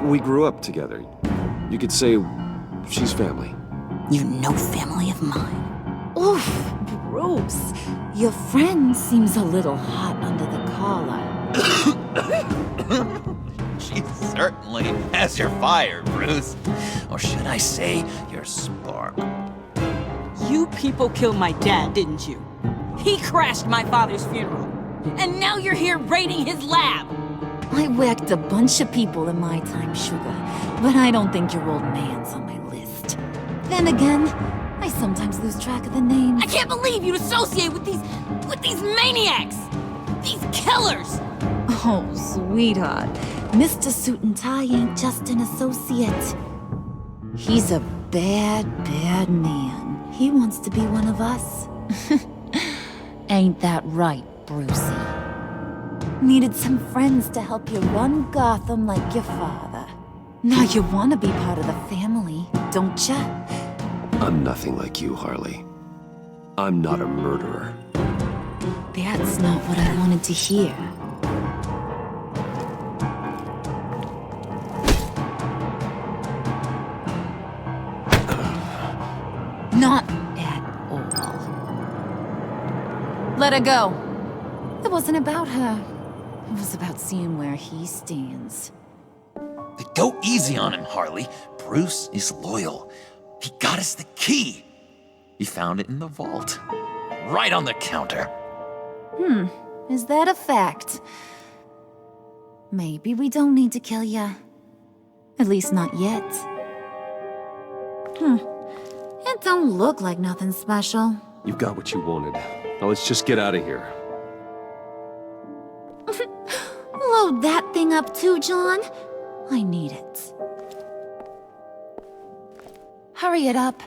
We grew up together. You could say she's family. You're no family of mine. Oof, Bruce. Your friend seems a little hot under the collar. She's certainly has your fire, Bruce. Or should I say, your spark. You people killed my dad, didn't you? He crashed my father's funeral. And now you're here raiding his lab! I whacked a bunch of people in my time, Sugar, but I don't think your old man's on my list. Then again, I sometimes lose track of the names. I can't believe you'd associate with these maniacs! These killers! Oh, sweetheart. Mr. Suit and Tie ain't just an associate. He's a bad, bad man. He wants to be one of us. Ain't that right, Brucey? Needed some friends to help you run Gotham like your father. Now you want to be part of the family, don't ya? I'm nothing like you, Harley. I'm not a murderer. That's not what I wanted to hear. Not at all. Let her go. It wasn't about her. It was about seeing where he stands. Go easy on him, Harley. Bruce is loyal. He got us the key. He found it in the vault. Right on the counter. Is that a fact? Maybe we don't need to kill ya. At least not yet. It don't look like nothing special. You got what you wanted. Now let's just get out of here. Load that thing up too, John. I need it. Hurry it up.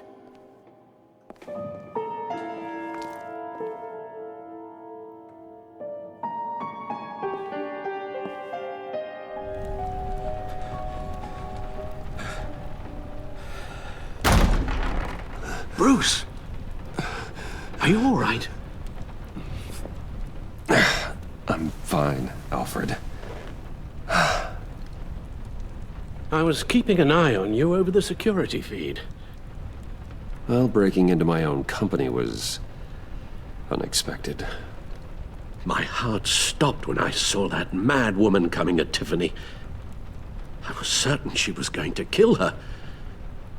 Bruce! Are you all right? I'm fine, Alfred. I was keeping an eye on you over the security feed. Well, breaking into my own company was unexpected. My heart stopped when I saw that mad woman coming at Tiffany. I was certain she was going to kill her.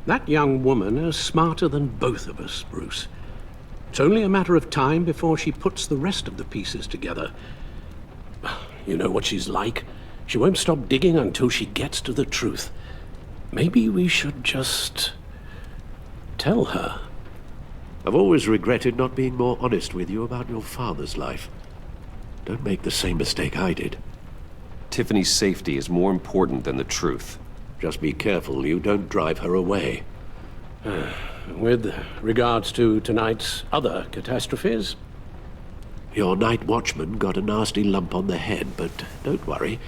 That young woman is smarter than both of us, Bruce. It's only a matter of time before she puts the rest of the pieces together. You know what she's like. She won't stop digging until she gets to the truth. Maybe we should just tell her. I've always regretted not being more honest with you about your father's life. Don't make the same mistake I did. Tiffany's safety is more important than the truth. Just be careful you don't drive her away. With regards to tonight's other catastrophes? Your night watchman got a nasty lump on the head, but don't worry.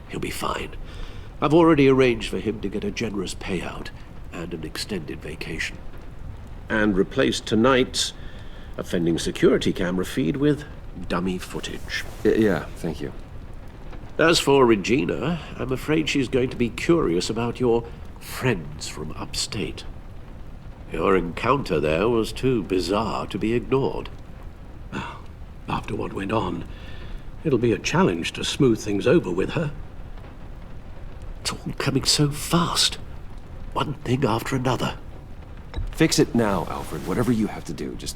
He'll be fine. I've already arranged for him to get a generous payout and an extended vacation. And replaced tonight's offending security camera feed with dummy footage. Yeah, thank you. As for Regina, I'm afraid she's going to be curious about your friends from upstate. Your encounter there was too bizarre to be ignored. Well, after what went on, it'll be a challenge to smooth things over with her. It's all coming so fast. One thing after another. Fix it now, Alfred. Whatever you have to do. Just...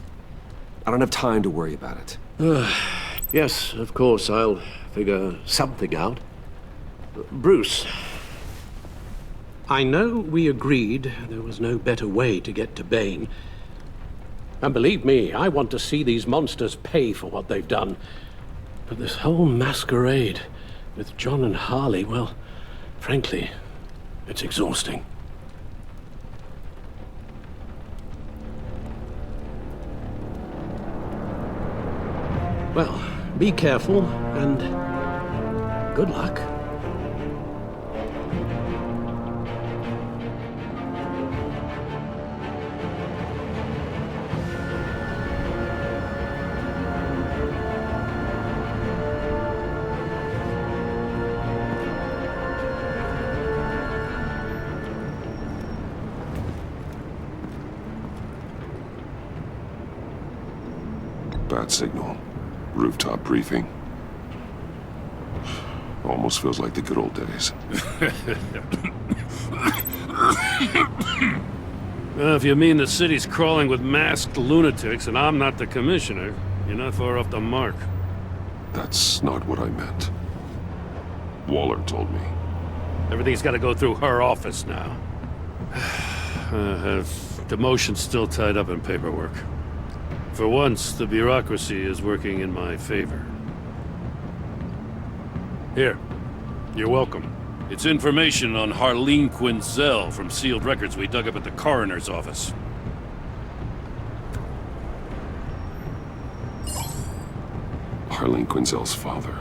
I don't have time to worry about it. Yes, of course, I'll figure something out. Bruce. I know we agreed there was no better way to get to Bane. And believe me, I want to see these monsters pay for what they've done. But this whole masquerade with John and Harley, well, frankly, it's exhausting. Well, be careful, and good luck. Bad signal. Rooftop briefing. Almost feels like the good old days. Well, if you mean the city's crawling with masked lunatics and I'm not the commissioner, you're not far off the mark. That's not what I meant. Waller told me. Everything's got to go through her office now. Demotion's still tied up in paperwork. For once, the bureaucracy is working in my favor. Here. You're welcome. It's information on Harleen Quinzel from sealed records we dug up at the coroner's office. Harleen Quinzel's father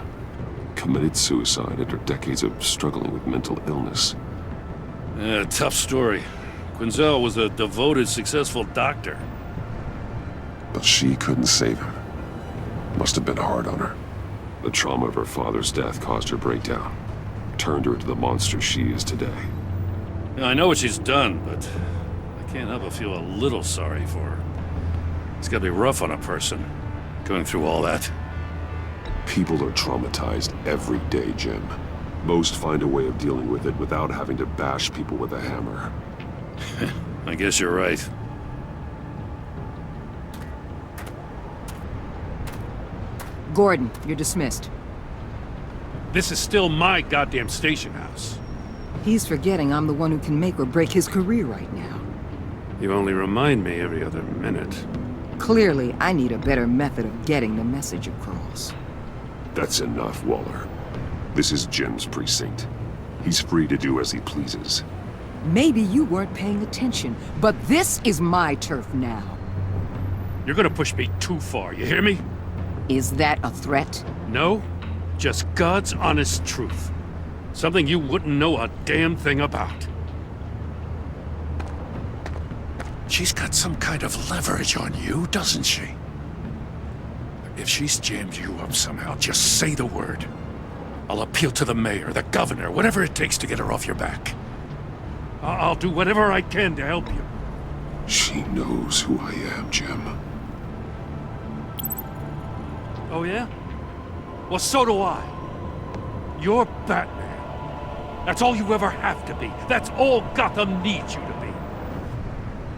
committed suicide after decades of struggling with mental illness. Yeah, tough story. Quinzel was a devoted, successful doctor. But she couldn't save him. Must have been hard on her. The trauma of her father's death caused her breakdown. Turned her into the monster she is today. Yeah, I know what she's done, but I can't help but feel a little sorry for her. It's gotta be rough on a person, going through all that. People are traumatized every day, Jim. Most find a way of dealing with it without having to bash people with a hammer. I guess you're right. Gordon, you're dismissed. This is still my goddamn station house. He's forgetting I'm the one who can make or break his career right now. You only remind me every other minute. Clearly, I need a better method of getting the message across. That's enough, Waller. This is Jim's precinct. He's free to do as he pleases. Maybe you weren't paying attention, but this is my turf now. You're gonna push me too far, you hear me? Is that a threat? No, just God's honest truth. Something you wouldn't know a damn thing about. She's got some kind of leverage on you, doesn't she? If she's jammed you up somehow, just say the word. I'll appeal to the mayor, the governor, whatever it takes to get her off your back. I'll do whatever I can to help you. She knows who I am, Jim. Oh yeah? Well, so do I. You're Batman. That's all you ever have to be. That's all Gotham needs you to be.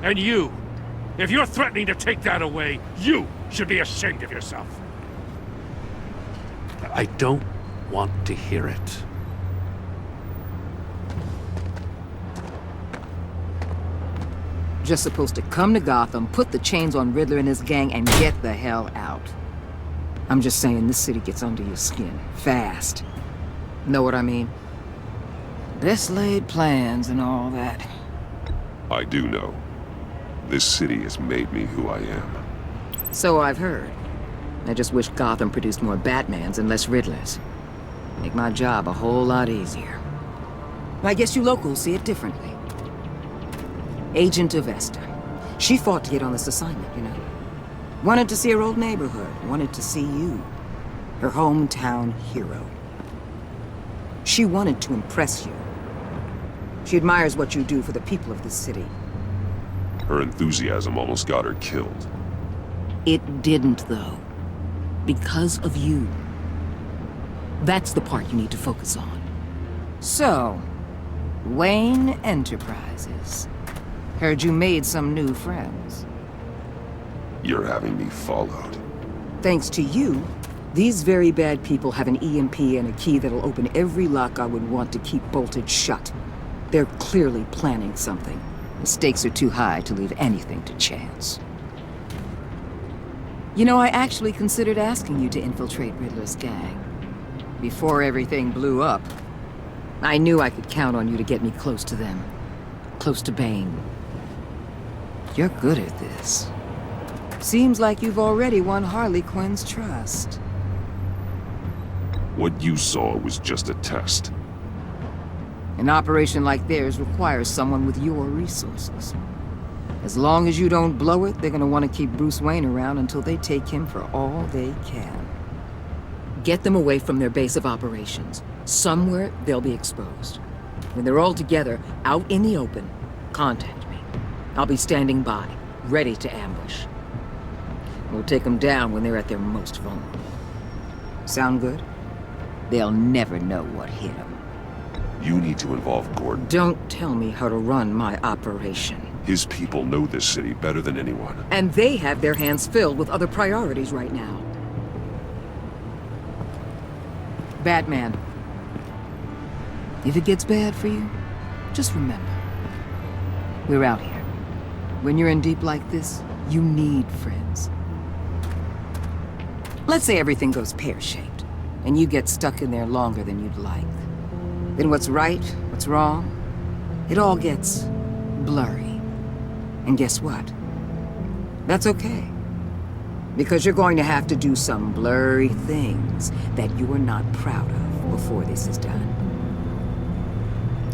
And you, if you're threatening to take that away, you should be ashamed of yourself. I don't want to hear it. Just supposed to come to Gotham, put the chains on Riddler and his gang, and get the hell out. I'm just saying, this city gets under your skin. Fast. Know what I mean? Best laid plans and all that. I do know. This city has made me who I am. So I've heard. I just wish Gotham produced more Batmans and less Riddlers. Make my job a whole lot easier. I guess you locals see it differently. Agent Avesta. She fought to get on this assignment, you know. Wanted to see her old neighborhood. Wanted to see you. Her hometown hero. She wanted to impress you. She admires what you do for the people of this city. Her enthusiasm almost got her killed. It didn't, though. Because of you. That's the part you need to focus on. So, Wayne Enterprises. Heard you made some new friends. You're having me followed. Thanks to you, these very bad people have an EMP and a key that'll open every lock I would want to keep bolted shut. They're clearly planning something. The stakes are too high to leave anything to chance. You know, I actually considered asking you to infiltrate Riddler's gang. Before everything blew up, I knew I could count on you to get me close to them. Close to Bane. You're good at this. Seems like you've already won Harley Quinn's trust. What you saw was just a test. An operation like theirs requires someone with your resources. As long as you don't blow it, they're gonna want to keep Bruce Wayne around until they take him for all they can. Get them away from their base of operations. Somewhere they'll be exposed. When they're all together, out in the open, contact me. I'll be standing by, ready to ambush. We'll take them down when they're at their most vulnerable. Sound good? they'll never know what hit them. You need to involve Gordon. Don't tell me how to run my operation. His people know this city better than anyone. And they have their hands filled with other priorities right now. Batman, if it gets bad for you, just remember, we're out here. When you're in deep like this, you need friends. Let's say everything goes pear-shaped, and you get stuck in there longer than you'd like. Then what's right, what's wrong, it all gets blurry. And guess what? That's okay. Because you're going to have to do some blurry things that you are not proud of before this is done.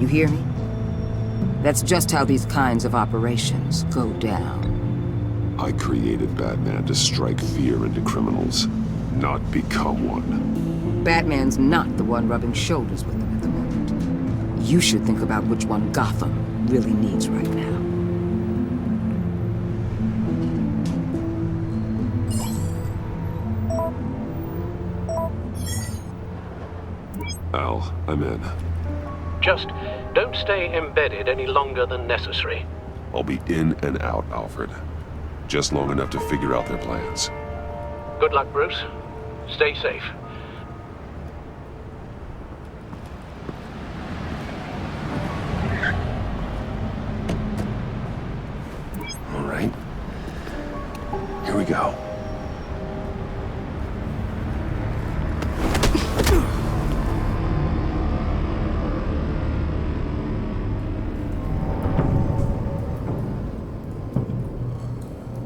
You hear me? That's just how these kinds of operations go down. I created Batman to strike fear into criminals, not become one. Batman's not the one rubbing shoulders with them at the moment. You should think about which one Gotham really needs right now. Al, I'm in. Just don't stay embedded any longer than necessary. I'll be in and out, Alfred. Just long enough to figure out their plans. Good luck, Bruce. Stay safe. All right. Here we go.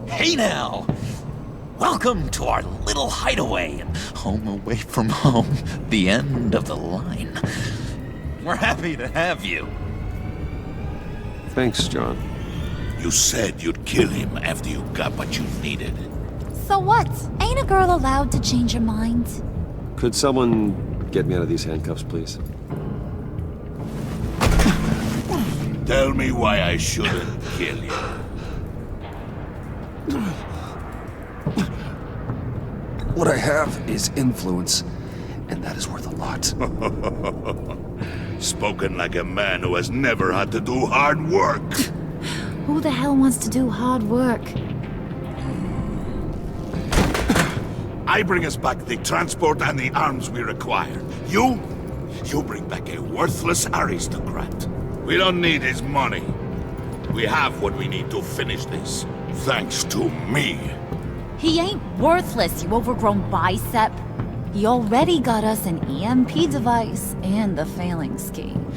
Hey now! Welcome to our little hideaway and home away from home, the end of the line. We're happy to have you. Thanks, John. You said you'd kill him after you got what you needed. So what? Ain't a girl allowed to change her mind? Could someone get me out of these handcuffs, please? Tell me why I shouldn't kill you. What I have is influence, and that is worth a lot. Spoken like a man who has never had to do hard work. Who the hell wants to do hard work? I bring us back the transport and the arms we require. You bring back a worthless aristocrat. We don't need his money. We have what we need to finish this, thanks to me. He ain't worthless, you overgrown bicep. He already got us an EMP device and the failing scheme.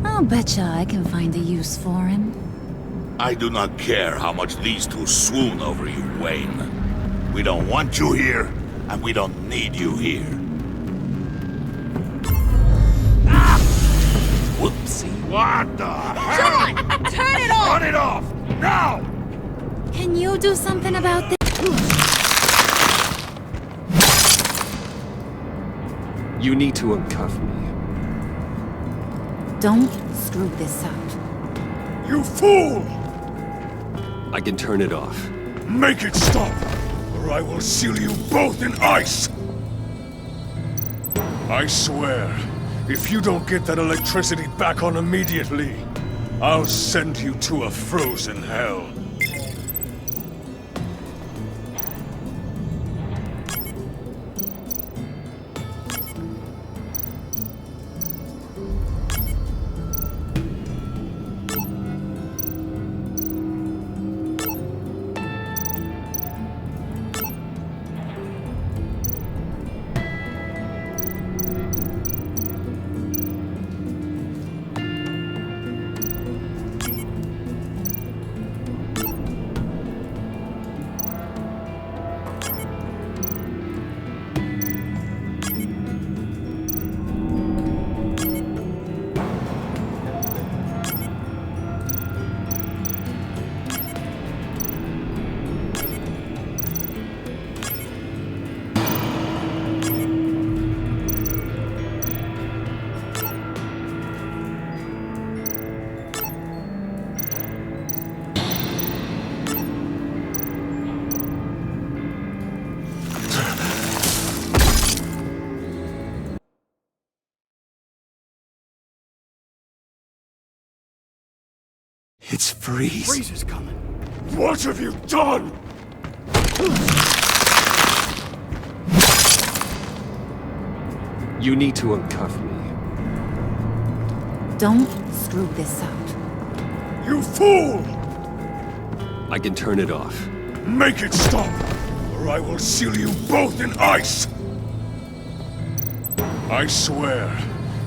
I'll betcha I can find a use for him. I do not care how much these two swoon over you, Wayne. We don't want you here, and we don't need you here. Ah! Whoopsie. What the hell? John! Turn it off! Turn it off! Now! Can you do something about this? You need to uncuff me. Don't screw this up. You fool! I can turn it off. Make it stop, or I will seal you both in ice! I swear, if you don't get that electricity back on immediately, I'll send you to a frozen hell. It's Freeze. Freeze is coming. What have you done? You need to uncuff me. Don't screw this up. You fool! I can turn it off. Make it stop, or I will seal you both in ice! I swear,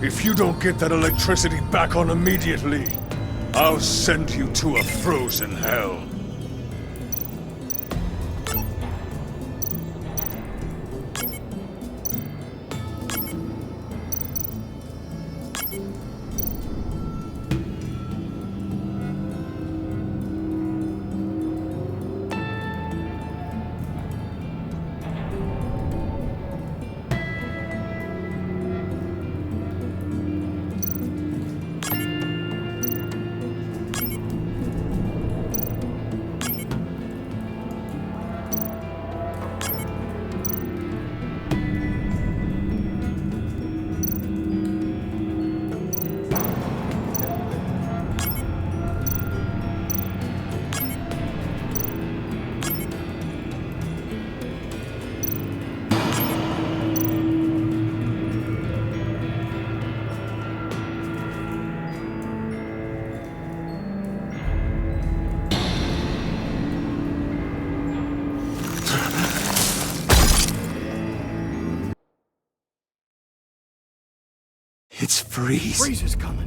if you don't get that electricity back on immediately, I'll send you to a frozen hell. It's Freeze. Freeze is coming.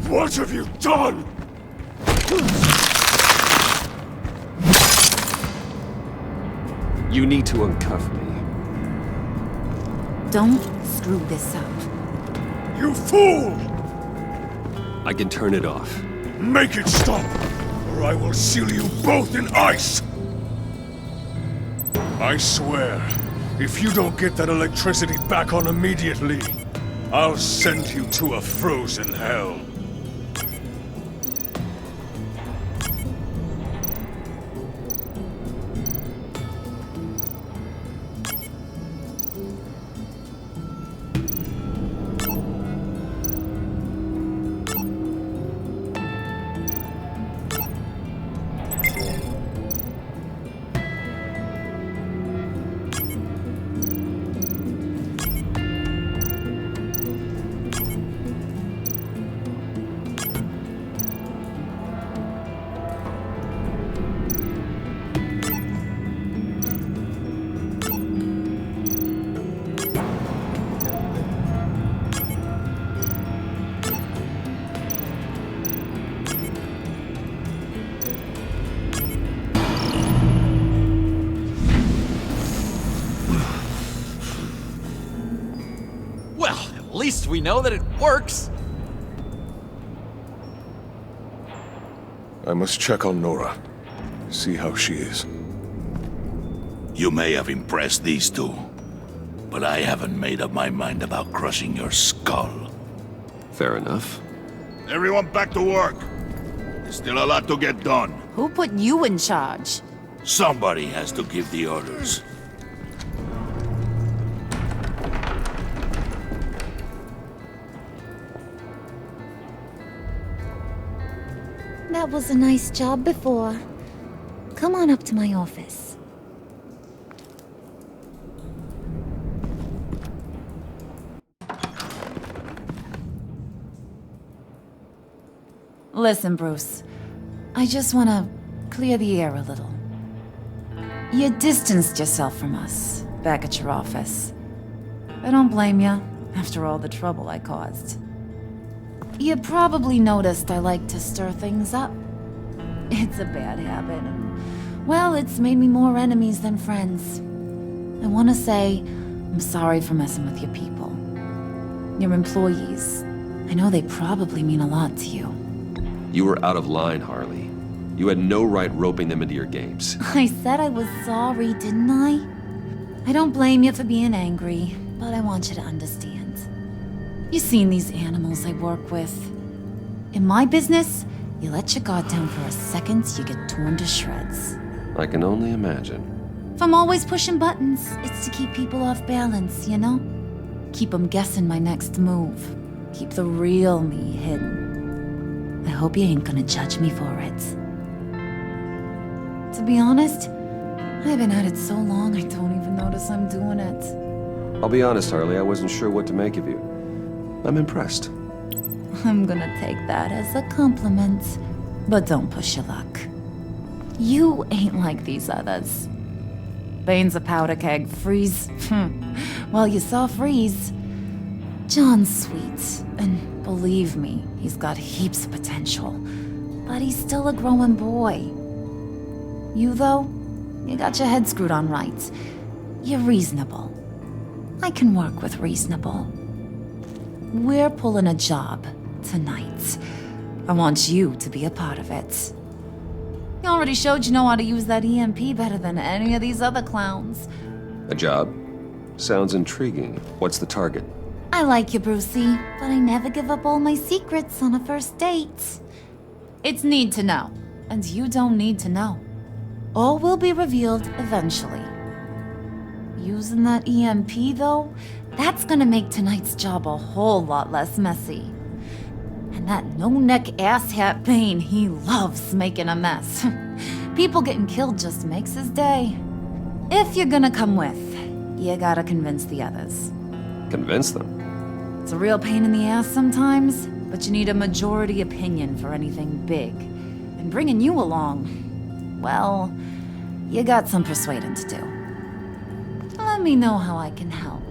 What have you done? You need to uncuff me. Don't screw this up. You fool! I can turn it off. Make it stop, or I will seal you both in ice! I swear, if you don't get that electricity back on immediately, I'll send you to a frozen hell. At least we know that it works. I must check on Nora. See how she is. You may have impressed these two, but I haven't made up my mind about crushing your skull. Fair enough. Everyone back to work. There's still a lot to get done. Who put you in charge? Somebody has to give the orders. That was a nice job before. Come on up to my office. Listen, Bruce. I just want to clear the air a little. You distanced yourself from us back at your office. I don't blame you, after all the trouble I caused. You probably noticed I like to stir things up. It's a bad habit, and, well, it's made me more enemies than friends. I want to say I'm sorry for messing with your people. Your employees. I know they probably mean a lot to you. You were out of line, Harley. You had no right roping them into your games. I said I was sorry, didn't I? I don't blame you for being angry, but I want you to understand. You've seen these animals I work with. In my business, you let your guard down for a second, you get torn to shreds. I can only imagine. If I'm always pushing buttons, it's to keep people off balance, you know? Keep them guessing my next move. Keep the real me hidden. I hope you ain't gonna judge me for it. To be honest, I've been at it so long I don't even notice I'm doing it. I'll be honest, Harley, I wasn't sure what to make of you. I'm impressed. I'm gonna take that as a compliment. But don't push your luck. You ain't like these others. Bane's a powder keg. Freeze. Well, you saw Freeze. John's sweet, and believe me, he's got heaps of potential. But he's still a growing boy. You, though, you got your head screwed on right. You're reasonable. I can work with reasonable. We're pulling a job tonight. I want you to be a part of it. You already showed you know how to use that EMP better than any of these other clowns. A job? Sounds intriguing. What's the target? I like you, Brucey, but I never give up all my secrets on a first date. It's need to know, and you don't need to know. All will be revealed eventually. Using that EMP, though, that's gonna make tonight's job a whole lot less messy. And that no-neck asshat Bane, he loves making a mess. People getting killed just makes his day. If you're gonna come with, you gotta convince the others. Convince them? It's a real pain in the ass sometimes, but you need a majority opinion for anything big. And bringing you along, well, you got some persuading to do. Let me know how I can help.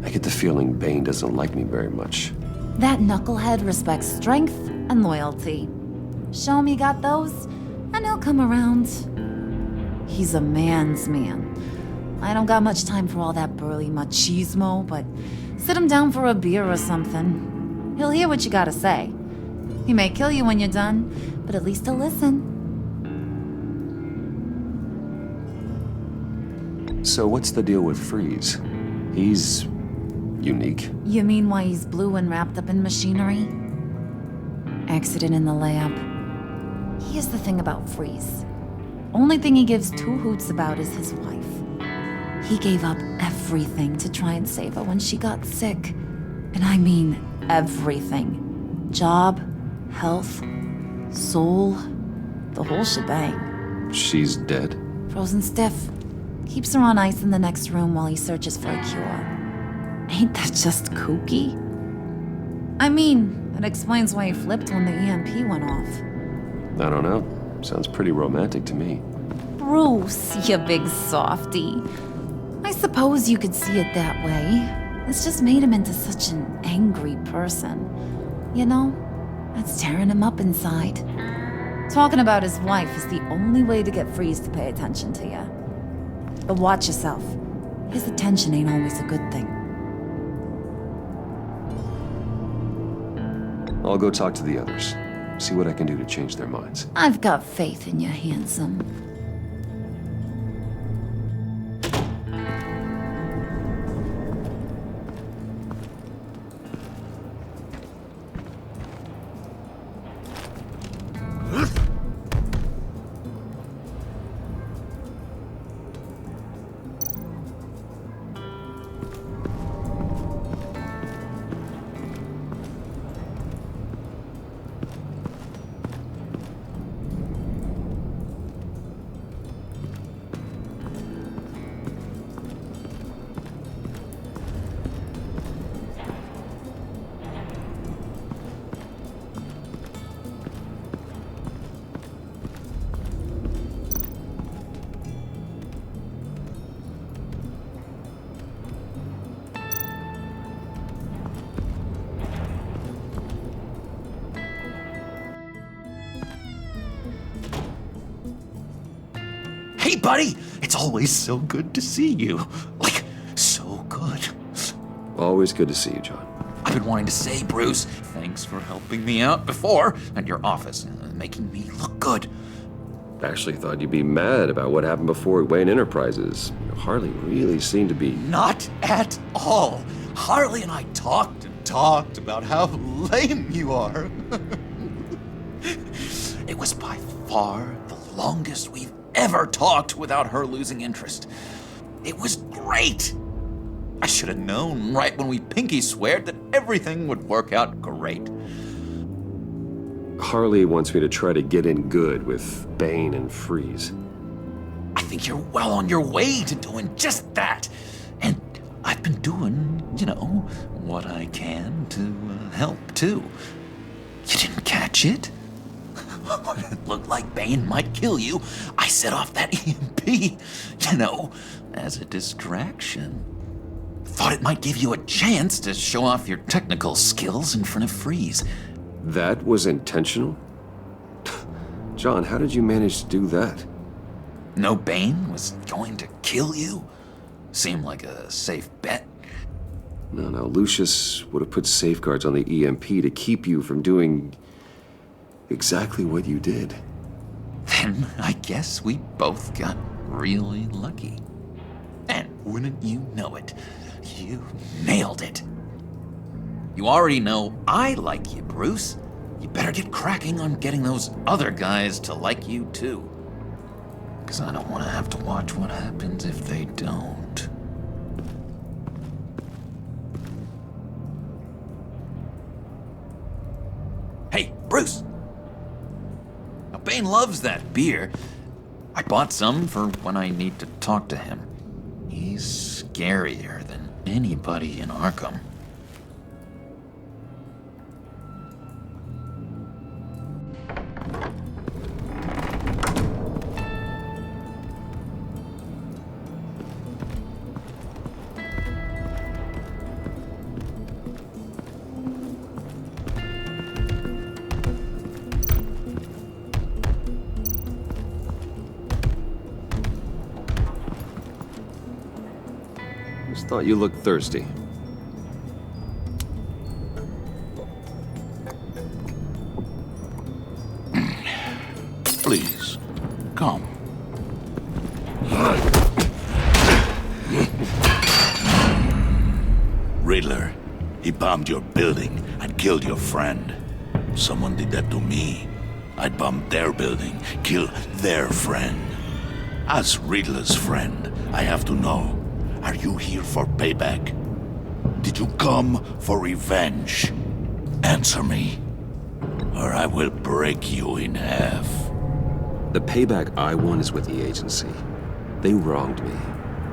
I get the feeling Bane doesn't like me very much. That knucklehead respects strength and loyalty. Show him you got those, and he'll come around. He's a man's man. I don't got much time for all that burly machismo, but sit him down for a beer or something. He'll hear what you gotta say. He may kill you when you're done, but at least he'll listen. So what's the deal with Freeze? He's unique. You mean why he's blue and wrapped up in machinery? Accident in the lab. Here's the thing about Freeze. Only thing he gives two hoots about is his wife. He gave up everything to try and save her when she got sick. And I mean everything. Job, health, soul, the whole shebang. She's dead? Frozen stiff. Keeps her on ice in the next room while he searches for a cure. Ain't that just kooky? I mean, it explains why he flipped when the EMP went off. I don't know. Sounds pretty romantic to me. Bruce, you big softy. I suppose you could see it that way. It's just made him into such an angry person. You know, that's tearing him up inside. Talking about his wife is the only way to get Freeze to pay attention to you. But watch yourself. His attention ain't always a good thing. I'll go talk to the others. See what I can do to change their minds. I've got faith in you, handsome. Hey, buddy! It's always so good to see you. Like, so good. Always good to see you, John. I've been wanting to say, Bruce, thanks for helping me out before at your office, making me look good. Actually thought you'd be mad about what happened before at Wayne Enterprises. Harley really seemed to be... Not at all. Harley and I talked and talked about how lame you are. It was by far the longest we've ever talked without her losing interest. It was great. I should have known right when we pinky sweared that everything would work out great. Harley wants me to try to get in good with Bane and Freeze. I think you're well on your way to doing just that. And I've been doing, what I can to help too. You didn't catch it? When it looked like Bane might kill you, I set off that EMP, as a distraction. Thought it might give you a chance to show off your technical skills in front of Freeze. That was intentional? John, how did you manage to do that? No Bane was going to kill you? Seemed like a safe bet. No, Lucius would have put safeguards on the EMP to keep you from doing exactly what you did. Then I guess we both got really lucky. And wouldn't you know it, you nailed it. You already know I like you, Bruce. You better get cracking on getting those other guys to like you too. 'Cause I don't want to have to watch what happens if they don't. Hey, Bruce! Now, Bane loves that beer. I bought some for when I need to talk to him. He's scarier than anybody in Arkham. Just thought you looked thirsty. Please, come. Riddler, he bombed your building and killed your friend. Someone did that to me. I'd bomb their building, kill their friend. As Riddler's friend, I have to know, are you here for payback? Did you come for revenge? Answer me, or I will break you in half. The payback I want is with the agency. They wronged me,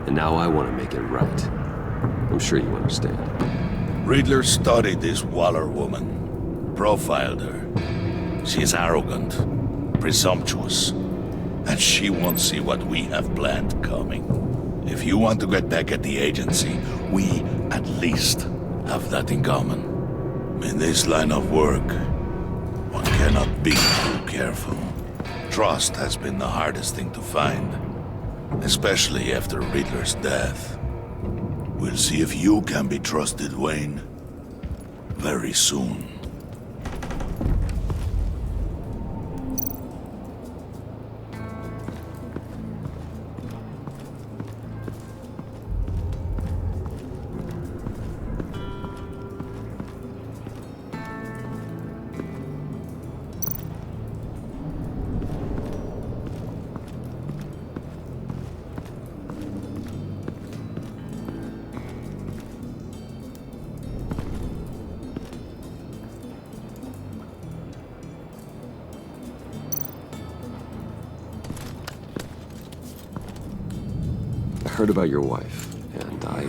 and now I want to make it right. I'm sure you understand. Riddler studied this Waller woman, profiled her. She is arrogant, presumptuous, and she won't see what we have planned coming. If you want to get back at the agency, we, at least, have that in common. In this line of work, one cannot be too careful. Trust has been the hardest thing to find, especially after Riddler's death. We'll see if you can be trusted, Wayne, very soon. I heard about your wife, and I...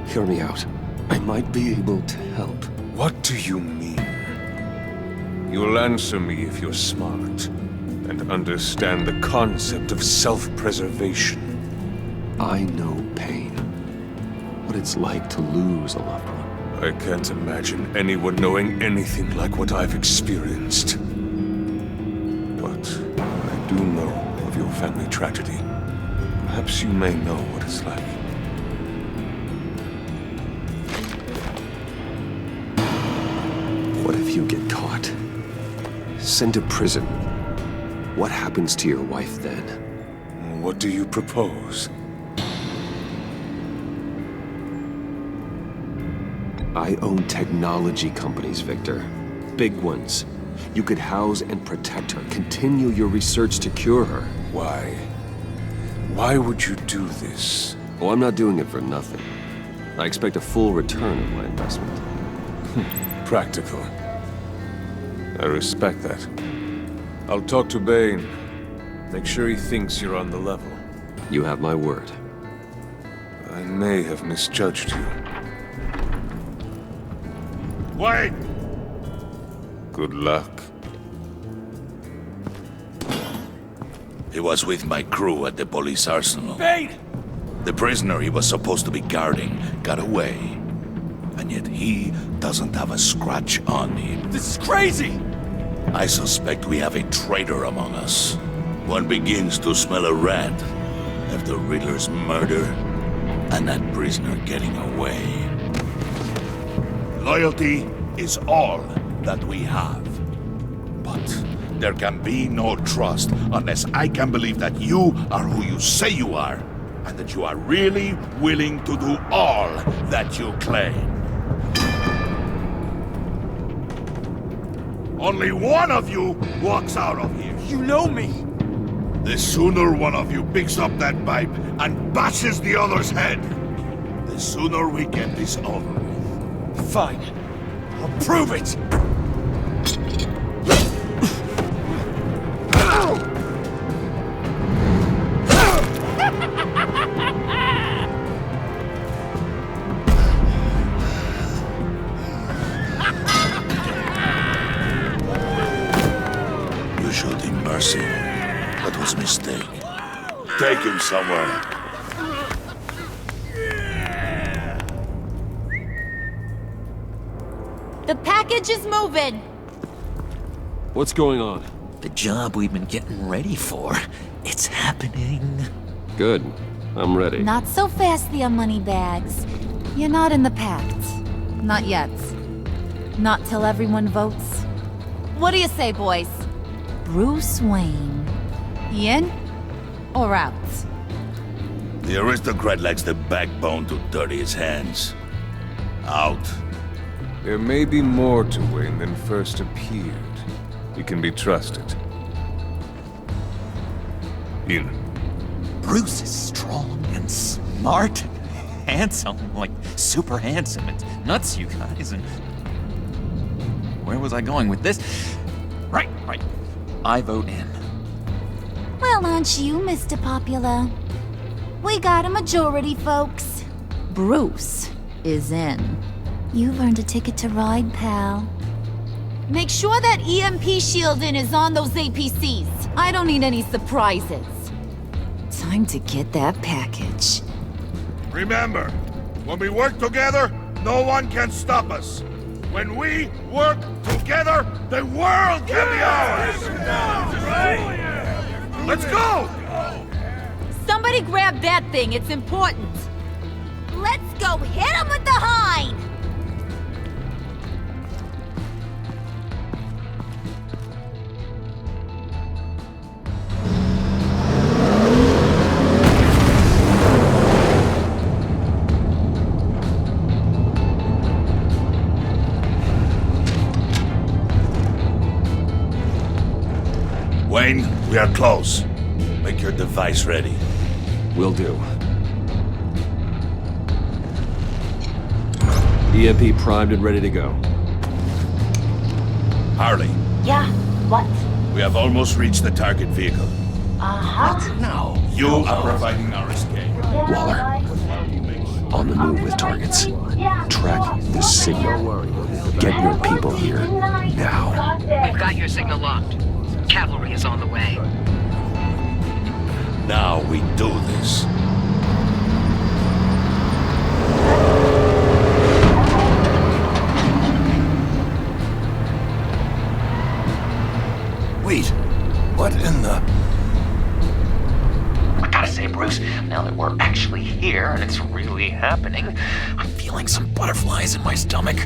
Hear me out. I might be able to help. What do you mean? You'll answer me if you're smart, and understand the concept of self-preservation. I know pain. What it's like to lose a loved one. I can't imagine anyone knowing anything like what I've experienced. But I do know of your family tragedy. Perhaps you may know what it's like. What if you get caught? Sent to prison. What happens to your wife then? What do you propose? I own technology companies, Victor. Big ones. You could house and protect her. Continue your research to cure her. Why? Why would you do this? Oh, I'm not doing it for nothing. I expect a full return of my investment. Practical. I respect that. I'll talk to Bane. Make sure he thinks you're on the level. You have my word. I may have misjudged you. Wait! Good luck. He was with my crew at the police arsenal. Bane! The prisoner he was supposed to be guarding got away. And yet he doesn't have a scratch on him. This is crazy! I suspect we have a traitor among us. One begins to smell a rat after Riddler's murder and that prisoner getting away. Loyalty is all that we have. But there can be no trust unless I can believe that you are who you say you are, and that you are really willing to do all that you claim. Only one of you walks out of here. You know me! The sooner one of you picks up that pipe and bashes the other's head, the sooner we get this over with. Fine. I'll prove it! You showed him mercy. That was a mistake. Take him somewhere. The package is moving. What's going on? The job we've been getting ready for. It's happening. Good. I'm ready. Not so fast, the money bags. You're not in the pact. Not yet. Not till everyone votes. What do you say, boys? Bruce Wayne. In or out? The aristocrat lacks the backbone to dirty his hands. Out. There may be more to Wayne than first appeared. He can be trusted. In. Bruce is strong and smart and handsome. Like, super handsome. It's nuts, you guys. And where was I going with this? Right. I vote in. Well, aren't you, Mr. Popular? We got a majority, folks. Bruce is in. You've earned a ticket to ride, pal. Make sure that EMP shielding is on those APCs. I don't need any surprises. Time to get that package. Remember, when we work together, no one can stop us. When we work together, the world can be ours! Let's go! Somebody grab that thing, it's important. Let's go hit him with the hind! Wayne, we are close. Make your device ready. Will do. EMP primed and ready to go. Harley. Yeah, what? We have almost reached the target vehicle. Uh-huh. No. You are providing our escape. Waller. On the move with targets. Track this signal. Get your people here. Now. We've got your signal locked. Cavalry is on the way. Now we do this. Wait, what in the... I gotta say, Bruce, now that we're actually here and it's really happening, I'm feeling some butterflies in my stomach.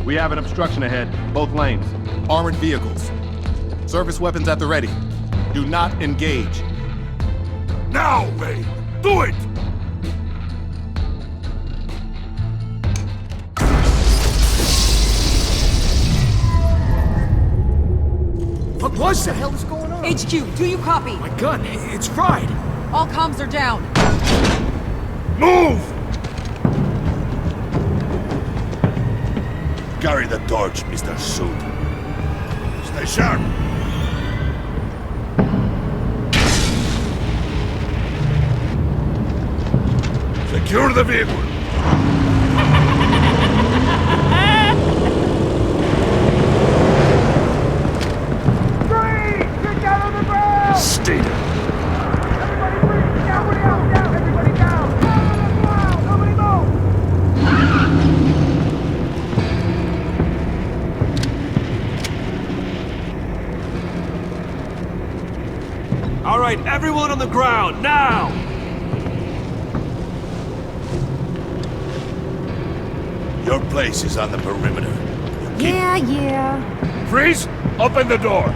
We have an obstruction ahead, both lanes. Armored vehicles. Service weapons at the ready. Do not engage. Now, Wayne! Do it! What was that? What the hell is going on? HQ, do you copy? My gun, it's fried. All comms are down. Move! Carry the torch, Mr. Suit. Stay sharp. Secure the vehicle. Stay down. All right, everyone on the ground, now! Your place is on the perimeter. Yeah. Freeze! Open the door!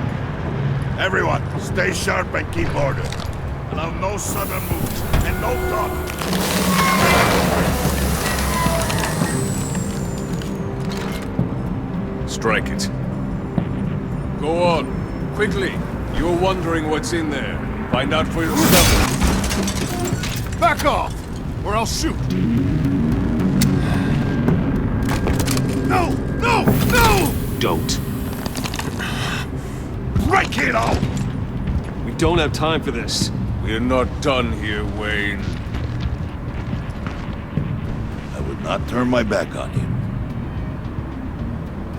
Everyone, stay sharp and keep order. Allow no sudden moves, and no talk. Strike it. Go on. Quickly. You're wondering what's in there. Find out for yourself. Back off, or I'll shoot. No! No! No! Don't. Break it out! We don't have time for this. We're not done here, Wayne. I will not turn my back on you.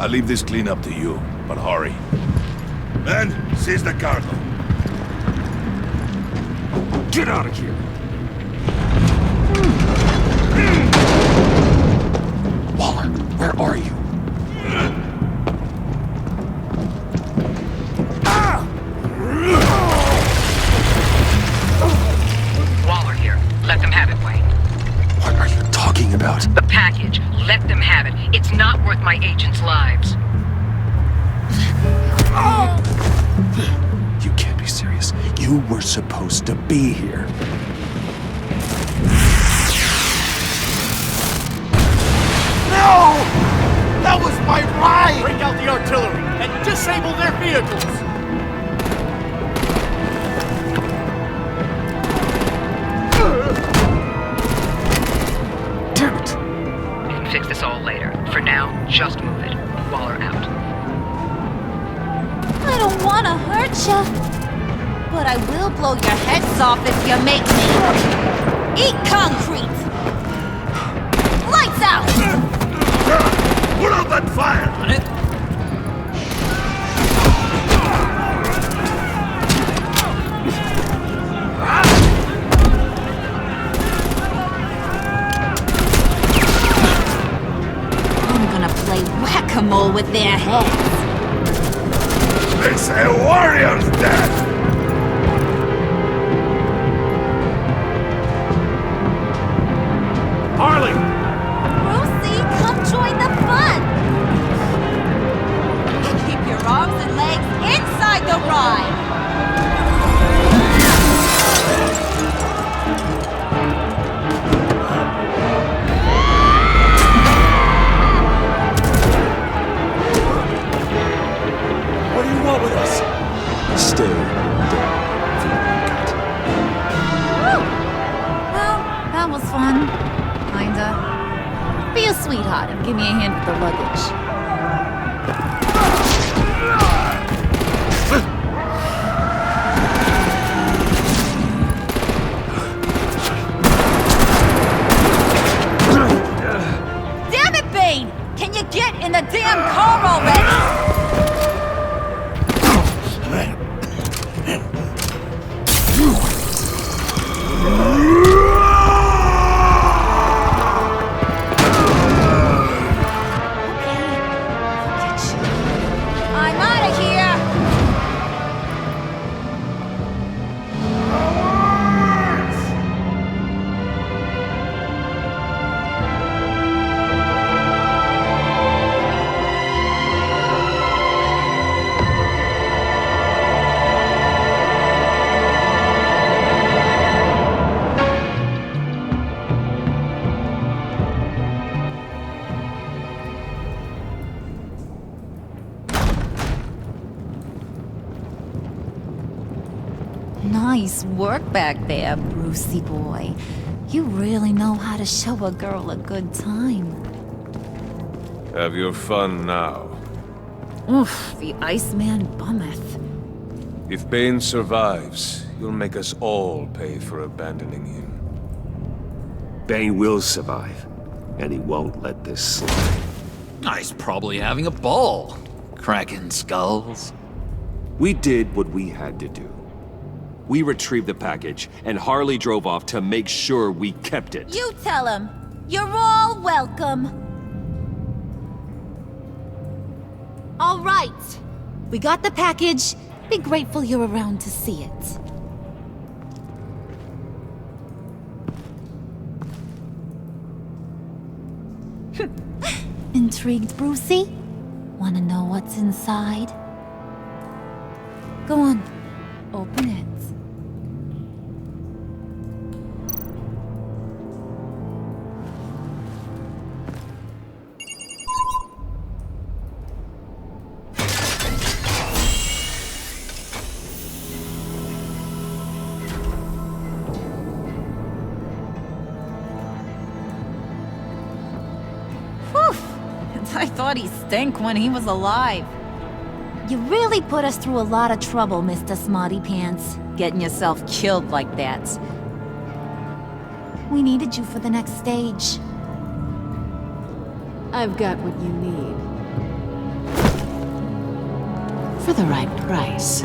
I'll leave this cleanup to you, but hurry. Men, seize the cargo. Get out of here! Waller, where are you? Waller here. Let them have it, Wayne. What are you talking about? The package. Let them have it. It's not worth my agents' lives. You can't be serious. You were supposed to be here. No! That was my ride! Break out the artillery and disable their vehicles! Damn it! We can fix this all later. For now, just move it. Waller out. I don't want to hurt ya, but I will blow your heads off if you make me. Eat concrete! Lights out! Put out that fire! I'm gonna play whack-a-mole with their heads. It's a warrior's death! Harley! Brucey, come join the fun! Keep your arms and legs inside the ride! What do you want with us? Stay down. Well, that was fun. Kinda. Be a sweetheart and give me a hand with the luggage. Damn it, Bane! Can you get in the damn car already? I'm out of here! Nice work back there, Brucey boy. You really know how to show a girl a good time. Have your fun now. Oof, the Iceman bummeth. If Bane survives, you'll make us all pay for abandoning him. Bane will survive, and he won't let this slide. He's probably having a ball, cracking skulls. We did what we had to do. We retrieved the package, and Harley drove off to make sure we kept it. You tell him. You're all welcome. All right. We got the package. Be grateful you're around to see it. Intrigued, Brucey? Wanna know what's inside? Go on. Open it. I thought he stank when he was alive. You really put us through a lot of trouble, Mr. Smarty Pants. Getting yourself killed like that. We needed you for the next stage. I've got what you need. For the right price.